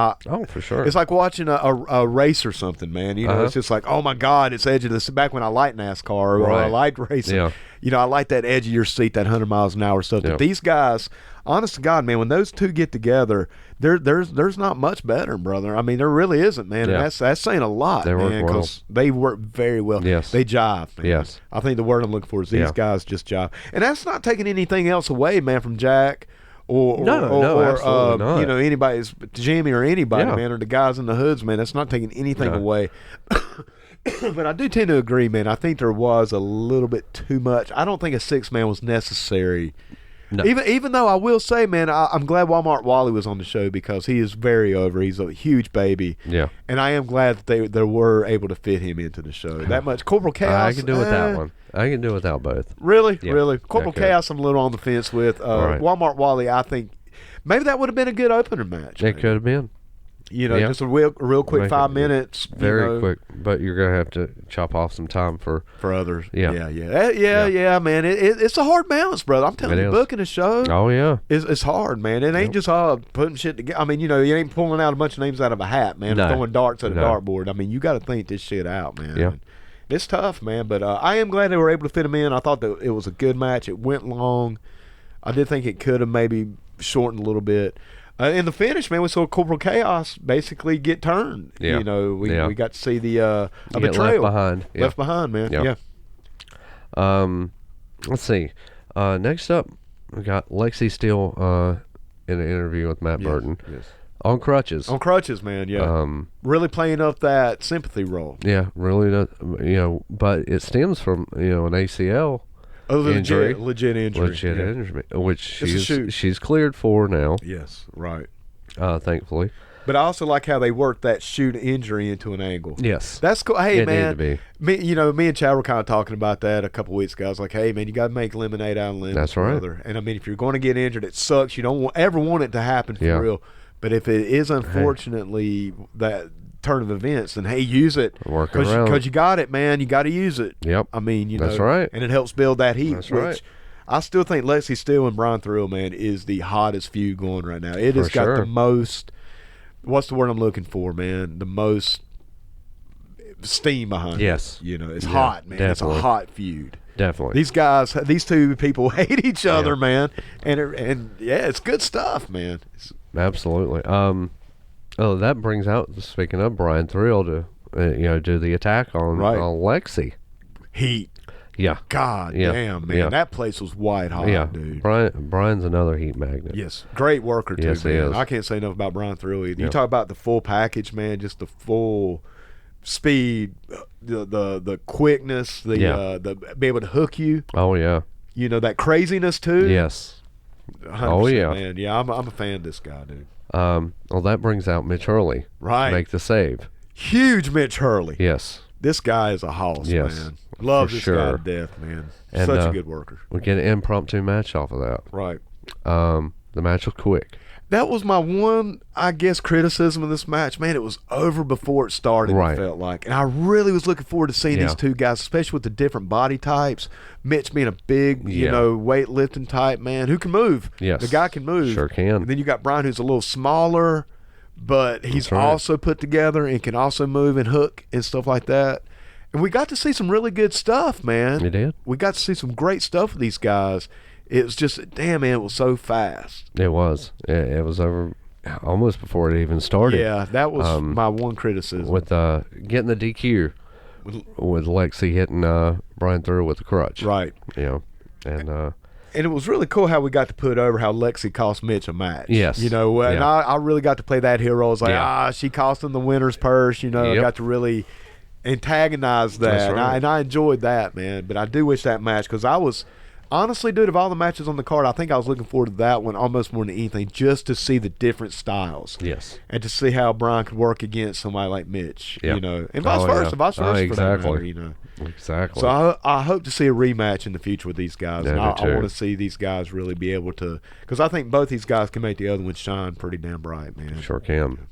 for sure,
it's like watching a race or something, man. It's just like, oh my God, it's edge of this. Back when I liked NASCAR or I liked racing, I like that edge of your seat, that 100 miles an hour stuff. But these guys, honest to God, man, when those two get together, there's not much better, brother. I mean, there really isn't, man. And that's saying a lot, man, because they work very well.
Yes.
They jive, man.
Yes.
I think the word I'm looking for is these guys just jive. And that's not taking anything else away, man, from Jack or
absolutely not.
anybody's Jimmy or anybody, man, or the guys in the hoods, man. That's not taking anything away. But I do tend to agree, man. I think there was a little bit too much. I don't think a 6-man was necessary. No. Even though I will say, man, I'm glad Wal-Mart Wally was on the show because he is very over. He's a huge baby.
Yeah. And
I am glad that they were able to fit him into the show. That much. Corporal Chaos.
I can do without one. I can do without both.
Really? Yeah. Really? Corporal Chaos, I'm a little on the fence with.
Right.
Wal-Mart Wally, I think maybe that would have been a good opener match.
It could have been.
You know, just a real quick 5 minutes.
Very quick, but you're gonna have to chop off some time for
others.
Yeah,
man. It's a hard balance, brother. I'm telling you, booking a show.
Oh yeah,
it's hard, man. It ain't just putting shit together. I mean, you ain't pulling out a bunch of names out of a hat, man. No. Throwing darts at a dartboard. I mean, you got to think this shit out, man.
Yeah.
It's tough, man. But I am glad they were able to fit them in. I thought that it was a good match. It went long. I did think it could have maybe shortened a little bit. In the finish, man, we saw Corp Chaos basically get turned.
Yeah.
We got to see the betrayal. Left behind, man.
Yeah. Let's see. Next up, we got Lexi still in an interview with Matt Burton.
Yes.
On crutches.
On crutches, man. Yeah. Really playing up that sympathy role.
Yeah, really. But it stems from an ACL.
Legit injury.
Legit injury, which she's cleared for now.
Yes, right.
Thankfully.
But I also like how they worked that shoot injury into an angle.
Yes.
That's cool. Hey,
it
man.
Needed to be.
Me and Chad were kind of talking about that a couple weeks ago. I was like, hey, man, you got to make lemonade out of lemons.
That's right.
Brother. And, I mean, if you're going to get injured, it sucks. You don't ever want it to happen for real. But if it is unfortunately that turn of events, then hey, use it.
Work around.
Because you got it, man. You got to use it.
Yep.
I mean,
that's right.
And it helps build that heat.
That's right.
I still think Lexi Steele and Brian Thrill, man, is the hottest feud going right now. It has got the most, what's the word I'm looking for, man? The most steam behind it.
Yes.
It's hot, man.
Definitely.
It's a hot feud.
Definitely.
These two people hate each other, man. And it's good stuff, man.
Absolutely. That brings out, speaking of Brian Thrill, to do the attack on Lexi.
Heat.
Yeah.
God damn, man. That place was white hot, dude.
Brian's another heat magnet.
Yes. Great worker, too,
yes,
man.
He is.
I can't say enough about Brian Thrill either. You talk about the full package, man, just the full speed, the quickness, the be able to hook you.
Oh, yeah.
That craziness, too.
Yes.
100%, man. Yeah, I'm a fan of this guy, dude.
That brings out Mitch Hurley.
Right.
Make the save.
Huge Mitch Hurley.
This
guy is a hoss, man. Love this guy to death, man. And, such a good worker.
We get an impromptu match off of that.
Right.
The match was quick.
That was my one, I guess, criticism of this match. Man, it was over before it started, it felt like. And I really was looking forward to seeing these two guys, especially with the different body types. Mitch being a big, weightlifting type, man, who can move.
Yes.
The guy can move.
Sure can.
And then you got Brian, who's a little smaller, but he's also put together and can also move and hook and stuff like that. And we got to see some really good stuff, man.
You did?
We got to see some great stuff with these guys. It was just, damn, man, it was so fast.
It was. It was over almost before it even started.
Yeah, that was my one criticism.
With getting the DQ with Lexi hitting Brian through with the crutch.
Right.
And
it was really cool how we got to put over how Lexi cost Mitch a match.
Yes.
And I really got to play that hero. I was like, she cost him the winner's purse. Got to really antagonize that.
That's right.
And I enjoyed that, man. But I do wish that match, because I was honestly, dude, of all the matches on the card, I think I was looking forward to that one almost more than anything, just to see the different styles.
Yes.
And to see how Brian could work against somebody like Mitch, and vice versa
exactly.
for that matter,
Exactly.
So I hope to see a rematch in the future with these guys. And I want to see these guys really be able to, because I think both these guys can make the other one shine pretty damn bright, man.
Sure can.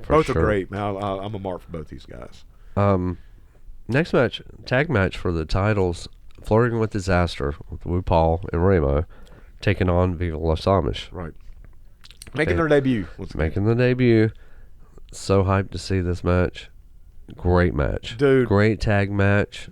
Both are great, man. I'm a mark for both these guys.
Next match, tag match for the titles, Flirtin With Disaster with Wu Paul and Ramo taking on Viva Amish.
Right. Making their debut.
Making the debut. So hyped to see this match. Great match.
Dude.
Great tag match.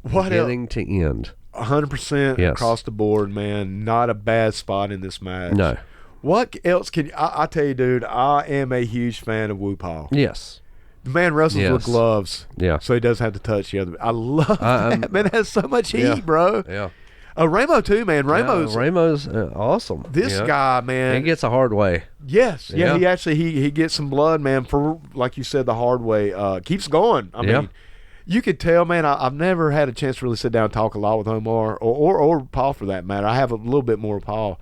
Beginning to end.
100% across the board, man. Not a bad spot in this match.
No.
What else can I tell you, dude, I am a huge fan of Wu Paul.
Yes.
The man wrestles with gloves, so he doesn't have to touch the other. I love that. Man, it has so much heat, bro.
Yeah.
Ramo, too, man.
Ramo's awesome.
This guy, man.
He gets a hard way.
Yes. Yeah, he actually, he gets some blood, man, for, like you said, the hard way. Keeps going. I mean, you could tell, man, I've never had a chance to really sit down and talk a lot with Omar, or Paul for that matter. I have a little bit more of Paul.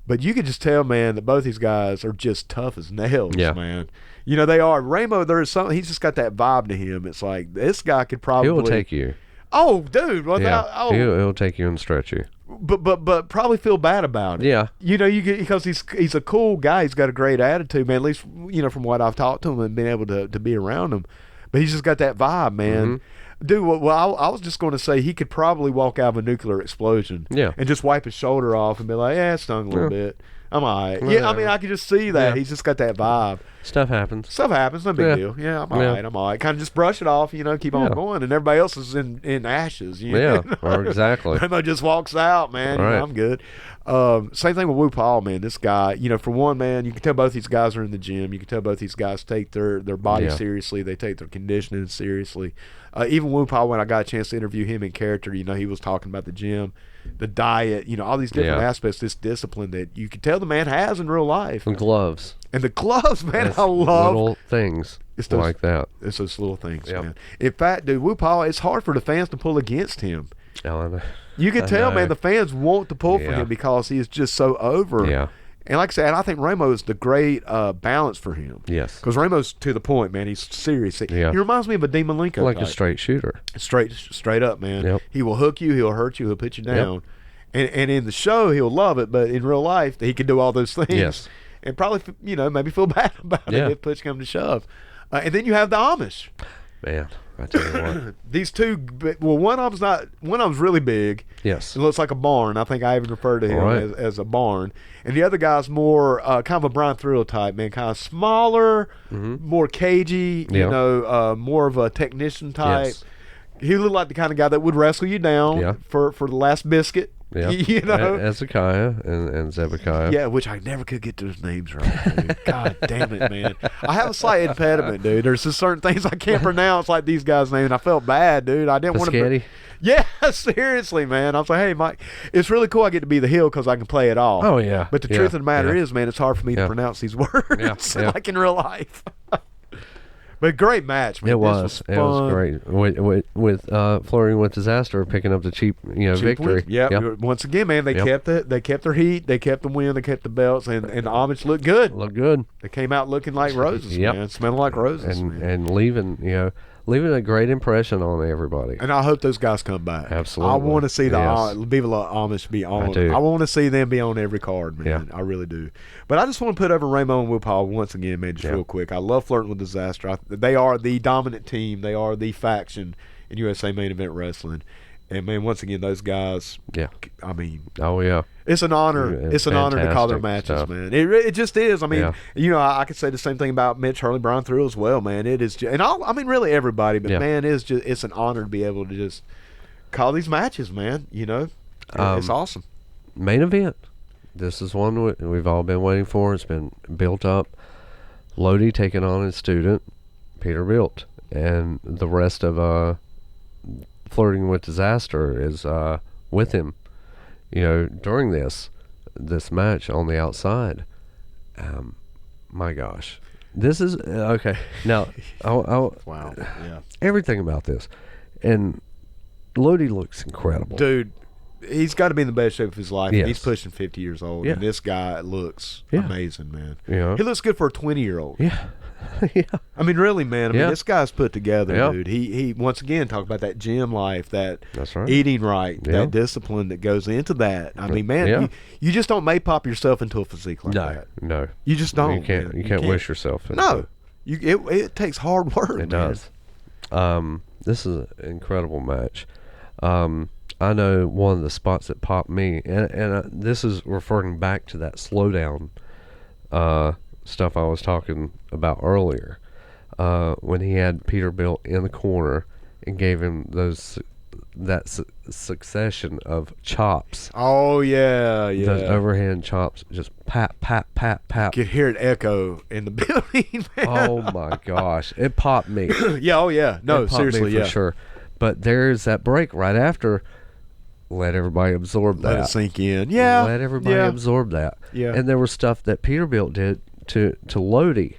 But you could just tell, man, that both these guys are just tough as nails, man. They are. Ramo, there is something. He's just got that vibe to him. It's like this guy could probably.
He will take you.
Oh, dude.
He'll take you and stretch you.
But probably feel bad about it.
Yeah.
You know, because he's a cool guy. He's got a great attitude, man. At least, you know, from what I've talked to him and been able to be around him. But he's just got that vibe, man. Dude, well, I was just going to say he could probably walk out of a nuclear explosion and just wipe his shoulder off and be like, yeah, it stung a little bit. I'm all right. Yeah, I mean, I can just see that. He's just got that vibe.
Stuff happens.
No big deal. Yeah, I'm all right. Kind of just brush it off, you know, keep on going. And everybody else is in ashes. You know?
Exactly.
Remo just walks out, man.
Right.
You know, I'm good. Same thing with Wu Paul, man. This guy, you know, for one, man, you can tell both these guys are in the gym. You can tell both these guys take their body seriously. They take their conditioning seriously. Even Wu Paul, when I got a chance to interview him in character, you know, he was talking about the gym, the diet, you know, all these different aspects, this discipline that you can tell the man has in real life.
And gloves.
And the gloves, man,
it's
I love.
Little things like that.
It's those little things, man. In fact, dude, Wu Paul, it's hard for the fans to pull against him. You can tell, man, the fans want to pull for him because he is just so over.
Yeah.
And like I said, I think Ramo is the great balance for him.
Yes.
Because Ramo's to the point, man. He's serious. He reminds me of a Dean Malenko
like
type.
A straight shooter.
Straight up, man.
Yep.
He will hook you. He'll hurt you. He'll put you down. And in the show, he'll love it. But in real life, he can do all those things.
Yes.
And probably, you know, maybe feel bad about it if push comes to shove. And then you have the Amish.
Man, I tell you what.
These two, well, one of them's really big.
Yes.
It looks like a barn. I think I even refer to him as a barn. And the other guy's more kind of a Brian Thrill type, man, kind of smaller, more cagey, you know, more of a technician type.
Yes.
He looked like the kind of guy that would wrestle you down for the last biscuit.
Yeah.
You know?
Hezekiah and Zebekiah.
Yeah, which I never could get those names right, dude. God damn it, man. I have a slight impediment, dude. There's just certain things I can't pronounce like these guys' names, and I felt bad, dude. I didn't want to. Yeah, seriously, man. I was like, hey, Mike, it's really cool I get to be the heel because I can play it all.
Oh, yeah.
But the truth of the matter is, man, it's hard for me to pronounce these words like in real life. But great match, man.
It was great. With Flirtin With Disaster picking up the cheap victory.
Yeah. Once again, man, they kept their heat, they kept the win, they kept the belts, and the Amish looked good. They came out looking like roses, man, smelling like roses,
and leaving a great impression on everybody.
And I hope those guys come back.
Absolutely.
I want to see the Viva Amish be on. I want to see them be on every card, man. I really do. But I just want to put over Ramo and Wu Paul once again, man, just real quick. I love Flirtin With Disaster. They are the dominant team. They are the faction in USA Main Event Wrestling. And, man, once again, those guys, I mean.
Oh, yeah.
It's an honor. It's an honor to call their matches, man. It just is. I mean, you know, I could say the same thing about Mitch, Hurley, Brian Thrill as well, man. It is, and I mean, really everybody, but man, it's an honor to be able to just call these matches, man. You know, it's awesome.
Main event. This is one we've all been waiting for. It's been built up. Lodi taking on his student, Peterbuilt, and the rest of Flirtin With Disaster is with him. You know, during this match on the outside, my gosh, this is okay. Now,
wow, yeah,
everything about this, and Lodi looks incredible,
dude. He's got to be in the best shape of his life.
Yes.
He's pushing 50 years old, and this guy looks amazing, man.
Yeah,
he looks good for a 20-year-old.
Yeah. Yeah.
I mean, really, man. I mean, this guy's put together, dude. He once again talk about that gym life, that eating right, that discipline that goes into that. I mean, man, you just don't pop yourself into a physique like that.
No,
you just don't.
You can't wish yourself into
No, it takes hard work.
It does. This is an incredible match. I know one of the spots that popped me, and this is referring back to that slowdown stuff I was talking about earlier, when he had Peterbuilt in the corner and gave him that succession of chops.
Oh yeah.
Those overhand chops, just pat, pat, pat, pat.
You could hear it echo in the building, man.
Oh my gosh, it popped me.
Yeah, oh yeah. No,
it popped
seriously,
me for sure. But there's that break right after. Let everybody absorb that.
Let it sink in. Yeah.
Let everybody absorb that.
Yeah.
And there was stuff that Peterbuilt did to Lodi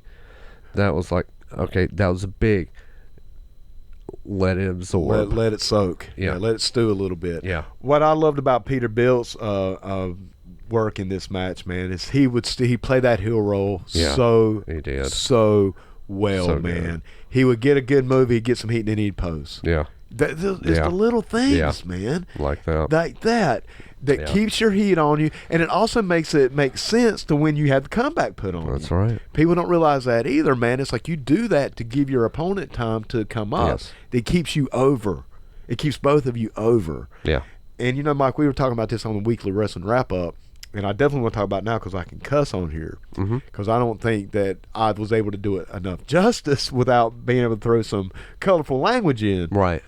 that was like, okay, that was big. Let it absorb.
Let it soak.
Yeah.
Let it stew a little bit.
Yeah.
What I loved about Peterbilt's work in this match, man, is he played that heel role
he did.
so well,
so
man.
Good.
He would get a good move, he'd get some heat, and then he'd pose.
Yeah.
It's the little things, man.
Like that.
That keeps your heat on you, and it also makes it make sense to when you have the comeback put on you.
That's right.
People don't realize that either, man. It's like you do that to give your opponent time to come up.
Yes.
It keeps you over. It keeps both of you over.
Yeah.
And, Mike, we were talking about this on the weekly wrestling wrap-up, and I definitely want to talk about it now because I can cuss on here. Because I don't think that I was able to do it enough justice without being able to throw some colorful language in.
Right.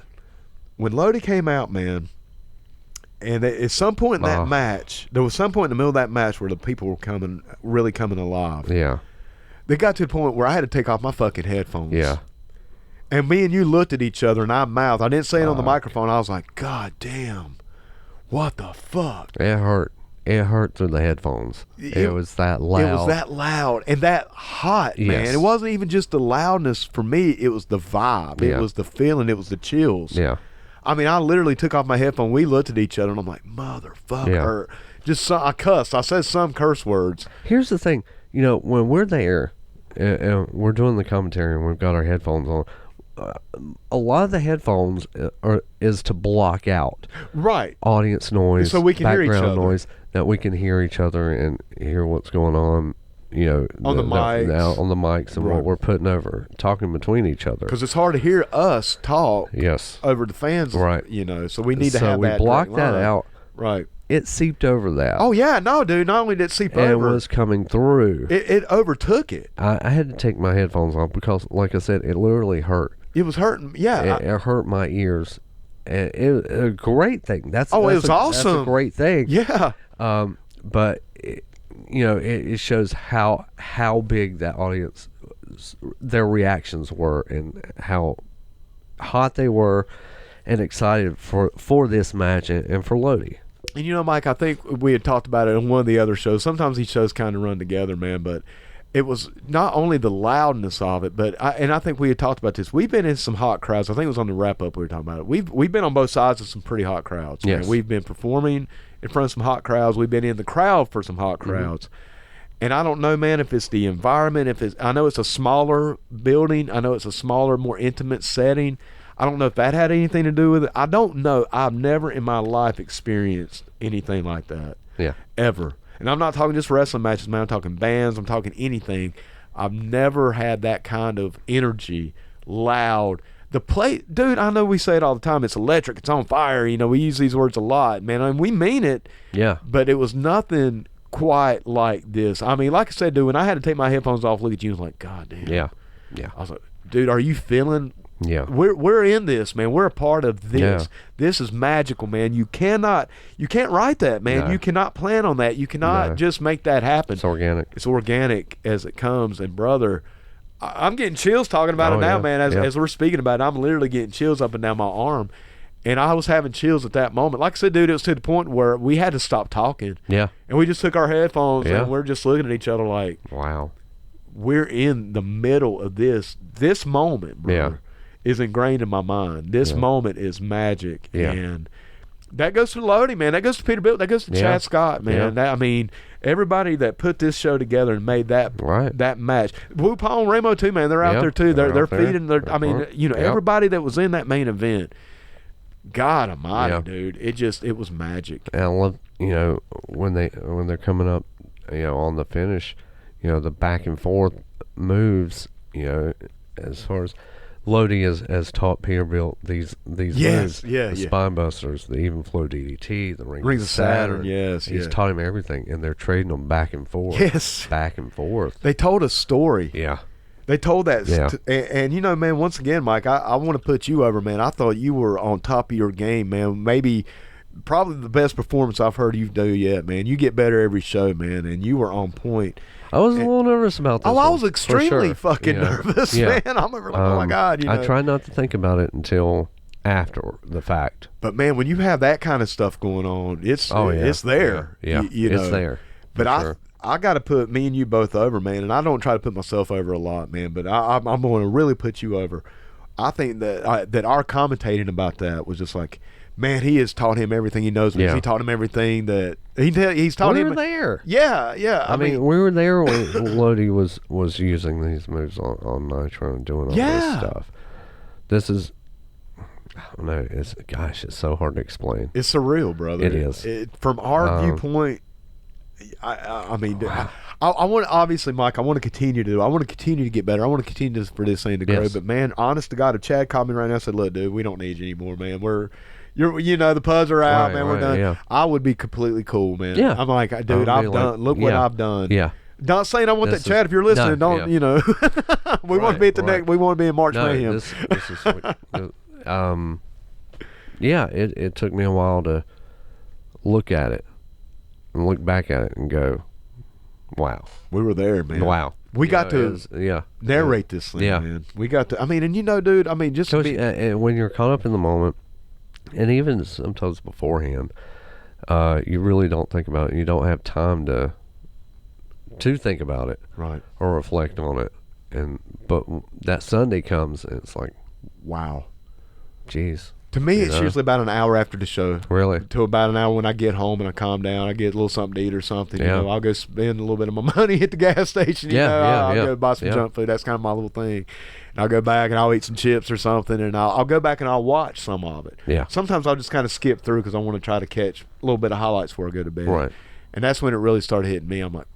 When Lodi came out, man, and at some point in that match, there was some point in the middle of that match where the people were really coming alive.
Yeah.
They got to the point where I had to take off my fucking headphones.
Yeah.
And me and you looked at each other, and I mouthed. I didn't say it on the microphone. I was like, God damn, what the fuck?
It hurt. It hurt through the headphones. It was that loud.
It was that loud and that hot, man.
Yes.
It wasn't even just the loudness for me. It was the vibe. It was the feeling. It was the chills.
Yeah.
I mean, I literally took off my headphone. We looked at each other, and I'm like, motherfucker. I cussed. I said some curse words.
Here's the thing. When we're there, and we're doing the commentary, and we've got our headphones on, a lot of the headphones is to block out audience noise,
so we can hear each
background
other.
noise, that we can hear each other and hear what's going on.
On the mics.
On the mics and what we're putting over, talking between each other.
Because it's hard to hear us talk over the fans,
right?
So we need to have that.
So we blocked that out.
Right.
It seeped over that.
Oh, yeah. No, dude. Not only did it seep over.
It was coming through.
It overtook it.
I had to take my headphones off because, like I said, it literally hurt.
It was hurting. Yeah.
It hurt my ears. And it was a great thing. It
was awesome.
That's a great thing.
Yeah.
But it shows how big that audience, their reactions were, and how hot they were, and excited for this match and for Lodi.
And Mike, I think we had talked about it on one of the other shows. Sometimes these shows kind of run together, man. But it was not only the loudness of it, but I think we had talked about this. We've been in some hot crowds. I think it was on the wrap up we were talking about it. We've been on both sides of some pretty hot crowds.
Yes.
Man. We've been performing in front of some hot crowds. We've been in the crowd for some hot crowds. And I don't know, man, if it's the environment. I know it's a smaller building. I know it's a smaller, more intimate setting. I don't know if that had anything to do with it. I don't know. I've never in my life experienced anything like that.
Yeah.
Ever. And I'm not talking just wrestling matches, man. I'm talking bands. I'm talking anything. I've never had that kind of energy, loud. The place, dude, I know we say it all the time. It's electric. It's on fire. We use these words a lot, man. And we mean it. Yeah. But it was nothing quite like this. I mean, like I said, dude, when I had to take my headphones off, look at you, I was like, God damn.
Yeah. Yeah.
I was like, dude, are you feeling?
Yeah.
We're in this, man. We're a part of this.
Yeah.
This is magical, man. You can't write that, man.
No.
You cannot plan on that. You cannot just make that happen.
It's organic.
It's organic as it comes. And brother, I'm getting chills talking about it now, man. As we're speaking about it, I'm literally getting chills up and down my arm. And I was having chills at that moment. Like I said, dude, it was to the point where we had to stop talking.
Yeah.
And we just took our headphones and we're just looking at each other like,
wow.
We're in the middle of this. This moment, brother, is ingrained in my mind. This moment is magic.
Yeah.
And that goes to Lodi, man. That goes to Peterbuilt. That goes to Chad Scott, man.
Yeah.
I mean, everybody that put this show together and made that match. Wu Paul and Ramo too, man. They're out there too. They're feeding. Everybody that was in that main event. God Almighty, dude! It was magic.
And I love, when they're coming up, on the finish, the back and forth moves, as far as Lodi has taught Peterbuilt these moves, the spine busters, the even flow DDT, the rings of Saturn. He's taught him everything, and they're trading them back and forth. Back and forth.
They told a story.
Yeah.
They told that, and man, once again, Mike, I want to put you over, man. I thought you were on top of your game, man. Probably the best performance I've heard you do yet, man. You get better every show, man, and you were on point.
I was a little nervous about this.
I was extremely fucking nervous, man. I'm over like, oh my God.
I try not to think about it until after the fact.
But man, when you have that kind of stuff going on, it's there.
Yeah, it's there.
But I got to put me and you both over, man, and I don't try to put myself over a lot, man, but I'm going to really put you over. I think that that our commentating about that was just like, man, he has taught him everything he knows. He taught him everything that he's taught him.
We were there.
Yeah.
I mean, we were there when Lodi was using these moves on Nitro and doing all this stuff. This is, I don't know. It's so hard to explain.
It's surreal, brother.
It is.
From our viewpoint, I mean, wow. I want, obviously, Mike, I want to continue to get better. I want to continue for this thing to grow. But, man, honest to God, if Chad called me right now and said, look, dude, we don't need you anymore, man. The PUDs are out, man. We're done. Yeah. I would be completely cool, man.
Yeah.
I'm like, dude, I've done. Look what I've done.
Yeah.
Not saying I want that, Chad. If you're listening, we want to be at the next. We want to be in March Mayhem.
This is sweet. It took me a while to look at it and look back at it and go, wow,
we were there, man.
Wow,
we got to narrate this thing, man. We got to. I mean, and dude, I mean, just to be,
when you're caught up in the moment, and even sometimes beforehand, you really don't think about it. You don't have time to think about it,
right,
or reflect on it. But that Sunday comes, and it's like,
wow,
jeez.
To me, it's usually about an hour after the show.
Really?
To about an hour when I get home and I calm down. I get a little something to eat or something. Yeah. I'll go spend a little bit of my money at the gas station. I'll go buy some junk food. That's kind of my little thing. And I'll go back and I'll eat some chips or something, and I'll go back and I'll watch some of it.
Yeah.
Sometimes I'll just kind of skip through because I want to try to catch a little bit of highlights before I go to bed.
Right.
And that's when it really started hitting me. I'm like,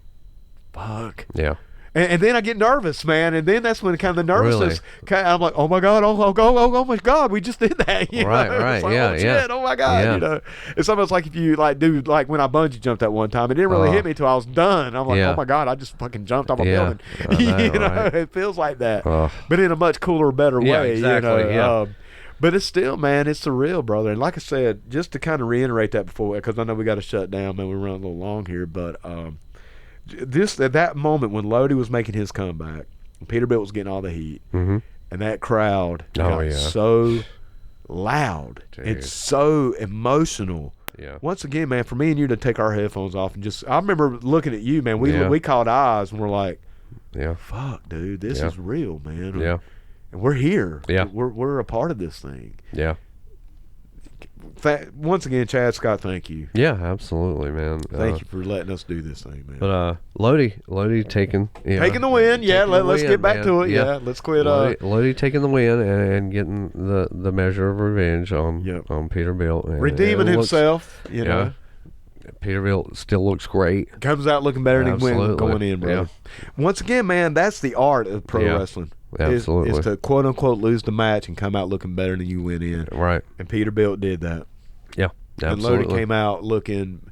fuck.
Yeah.
And then I get nervous, man, and then that's when kind of the nervousness. I'm like, oh my god, oh my god, we just did that.
Right,
like,
yeah,
oh, shit, oh my god, It's almost like if you do when I bungee jumped that one time, it didn't really hit me till I was done. I'm like, oh my god, I just fucking jumped off a building. Right. It feels like that, but in a much cooler, better way.
Yeah, exactly.
But it's still, man, it's surreal, brother. And like I said, just to kind of reiterate that before, because I know we got to shut down, man. We're running a little long here, but. At that moment when Lodi was making his comeback, and Peterbuilt was getting all the heat, and that crowd got so loud and so emotional.
Yeah.
Once again, man, for me and you to take our headphones off and just—I remember looking at you, man. We caught eyes and we're like, fuck, dude, this is real, man.
Yeah.
And we're here.
Yeah.
We're a part of this thing.
Yeah.
Once again, Chad Scott, thank you.
Yeah, absolutely, man.
Thank you for letting us do this thing, man.
But Lodi taking
the win. Yeah, let's get back to it. Yeah, let's quit.
Lodi taking the win and getting the measure of revenge on Peterbuilt, and
redeeming himself. You know,
Peterbuilt still looks great.
Comes out looking better than he went going in, bro. Yeah. Once again, man, that's the art of pro wrestling.
Absolutely.
Is to quote unquote lose the match and come out looking better than you went in.
Right.
And Peterbuilt did that.
Yeah. Absolutely.
And Lodi came out looking,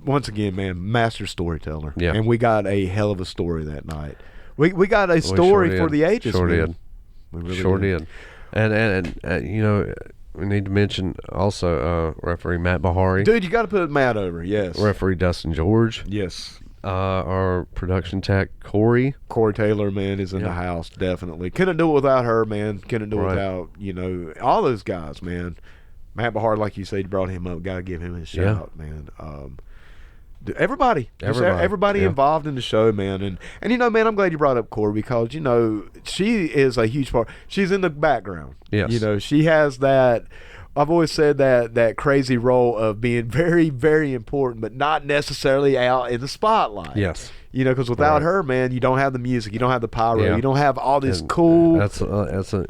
once again, man, master storyteller.
Yeah.
And we got a hell of a story that night. We got a story for the ages.
Sure
man.
did.
We really
sure did. And we need to mention also referee Matt Bahari.
Dude, you got to put Matt over. Yes.
Referee Dustin George.
Yes.
Our production tech Corey
Taylor, man, is in the house. Definitely couldn't do it without her, man. Couldn't do it without all those guys, man. Matt Bahar, like you said, you brought him up. Got to give him his shout, man. Everybody involved in the show, man, and man, I'm glad you brought up Corey because she is a huge part. She's in the background.
Yes.
She has that. I've always said that crazy role of being very, very important, but not necessarily out in the spotlight.
Yes.
Because without her, man, you don't have the music, you don't have the pyro, you don't have all this cool.
That's an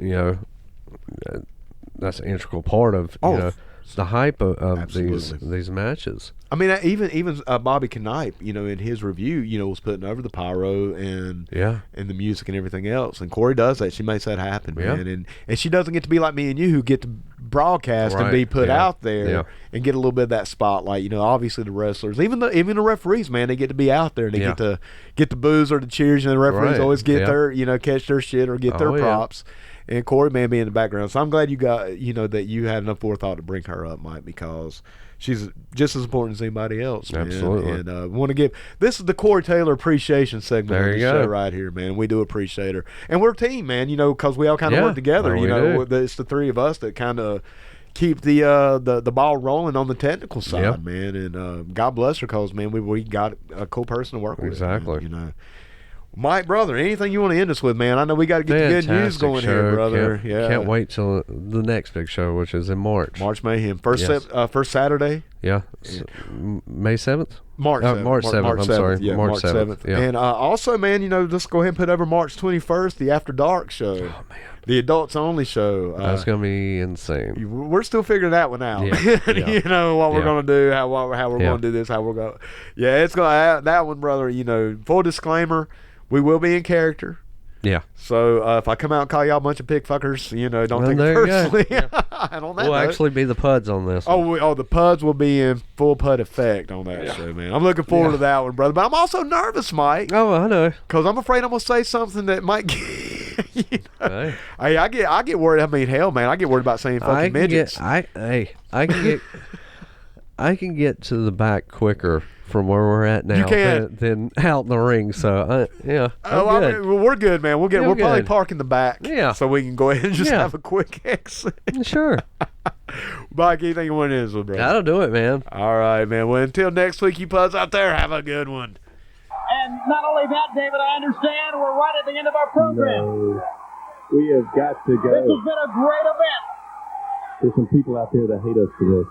integral part of the hype of these matches.
I mean, even Bobby Knipe, in his review, was putting over the pyro and the music and everything else. And Corey does that. She makes that happen, man. And she doesn't get to be like me and you, who get to broadcast and be put out there and get a little bit of that spotlight. Obviously the wrestlers, even the referees, man, they get to be out there and they get to get the boos or the cheers. The referees always get their, catch their shit or get their props. And Corey, man, be in the background. So I'm glad you got, that you had enough forethought to bring her up, Mike, because she's just as important as anybody else, man.
Absolutely.
And want to give – this is the Corey Taylor appreciation segment of the show right here, man. We do appreciate her. And we're a team, man, because we all kind of work together. It's the three of us that kind of keep the ball rolling on the technical side, man. And God bless her because, man, we got a cool person to work with.
Exactly.
Mike, brother, anything you want to end us with, man? I know we got to get the good news going here, brother.
Can't wait till the next big show, which is in March.
March Mayhem. First Saturday
Yeah. May 7th?
March 7th.
March 7th. I'm sorry.
Yeah,
March 7th. Yeah.
And also, man, let's go ahead and put over March 21st, the After Dark show.
Oh, man.
The adults only show.
That's going to be insane.
We're still figuring that one out.
Yeah.
What we're going to do, how we're going to do this, how we're going. Yeah, it's going to that one, brother. Full disclaimer, we will be in character.
Yeah.
So if I come out and call y'all a bunch of pig fuckers, don't take it personally. And on that
we'll
note,
actually be the PUDs on this.
the PUDs will be in full PUD effect on that show, man. I'm looking forward to that one, brother. But I'm also nervous, Mike.
Oh, I know.
Because I'm afraid I'm gonna say something that might get.
Hey.
Hey, I get worried. I mean, hell, man, I get worried about saying fucking midgets.
I can get to the back quicker from where we're at now than out in the ring. So I'm good.
We're good, man. We'll probably park in the back.
Yeah.
So we can go ahead and just have a quick exit.
Sure.
Mike, anything you want to do, bro?
That'll do it, man.
All right, man. Well, until next week, you PUDs out there, have a good one.
And not only that, David, I understand we're right at the end of our program.
No, we have got to go.
This has been a great event.
There's some people out there that hate us for this.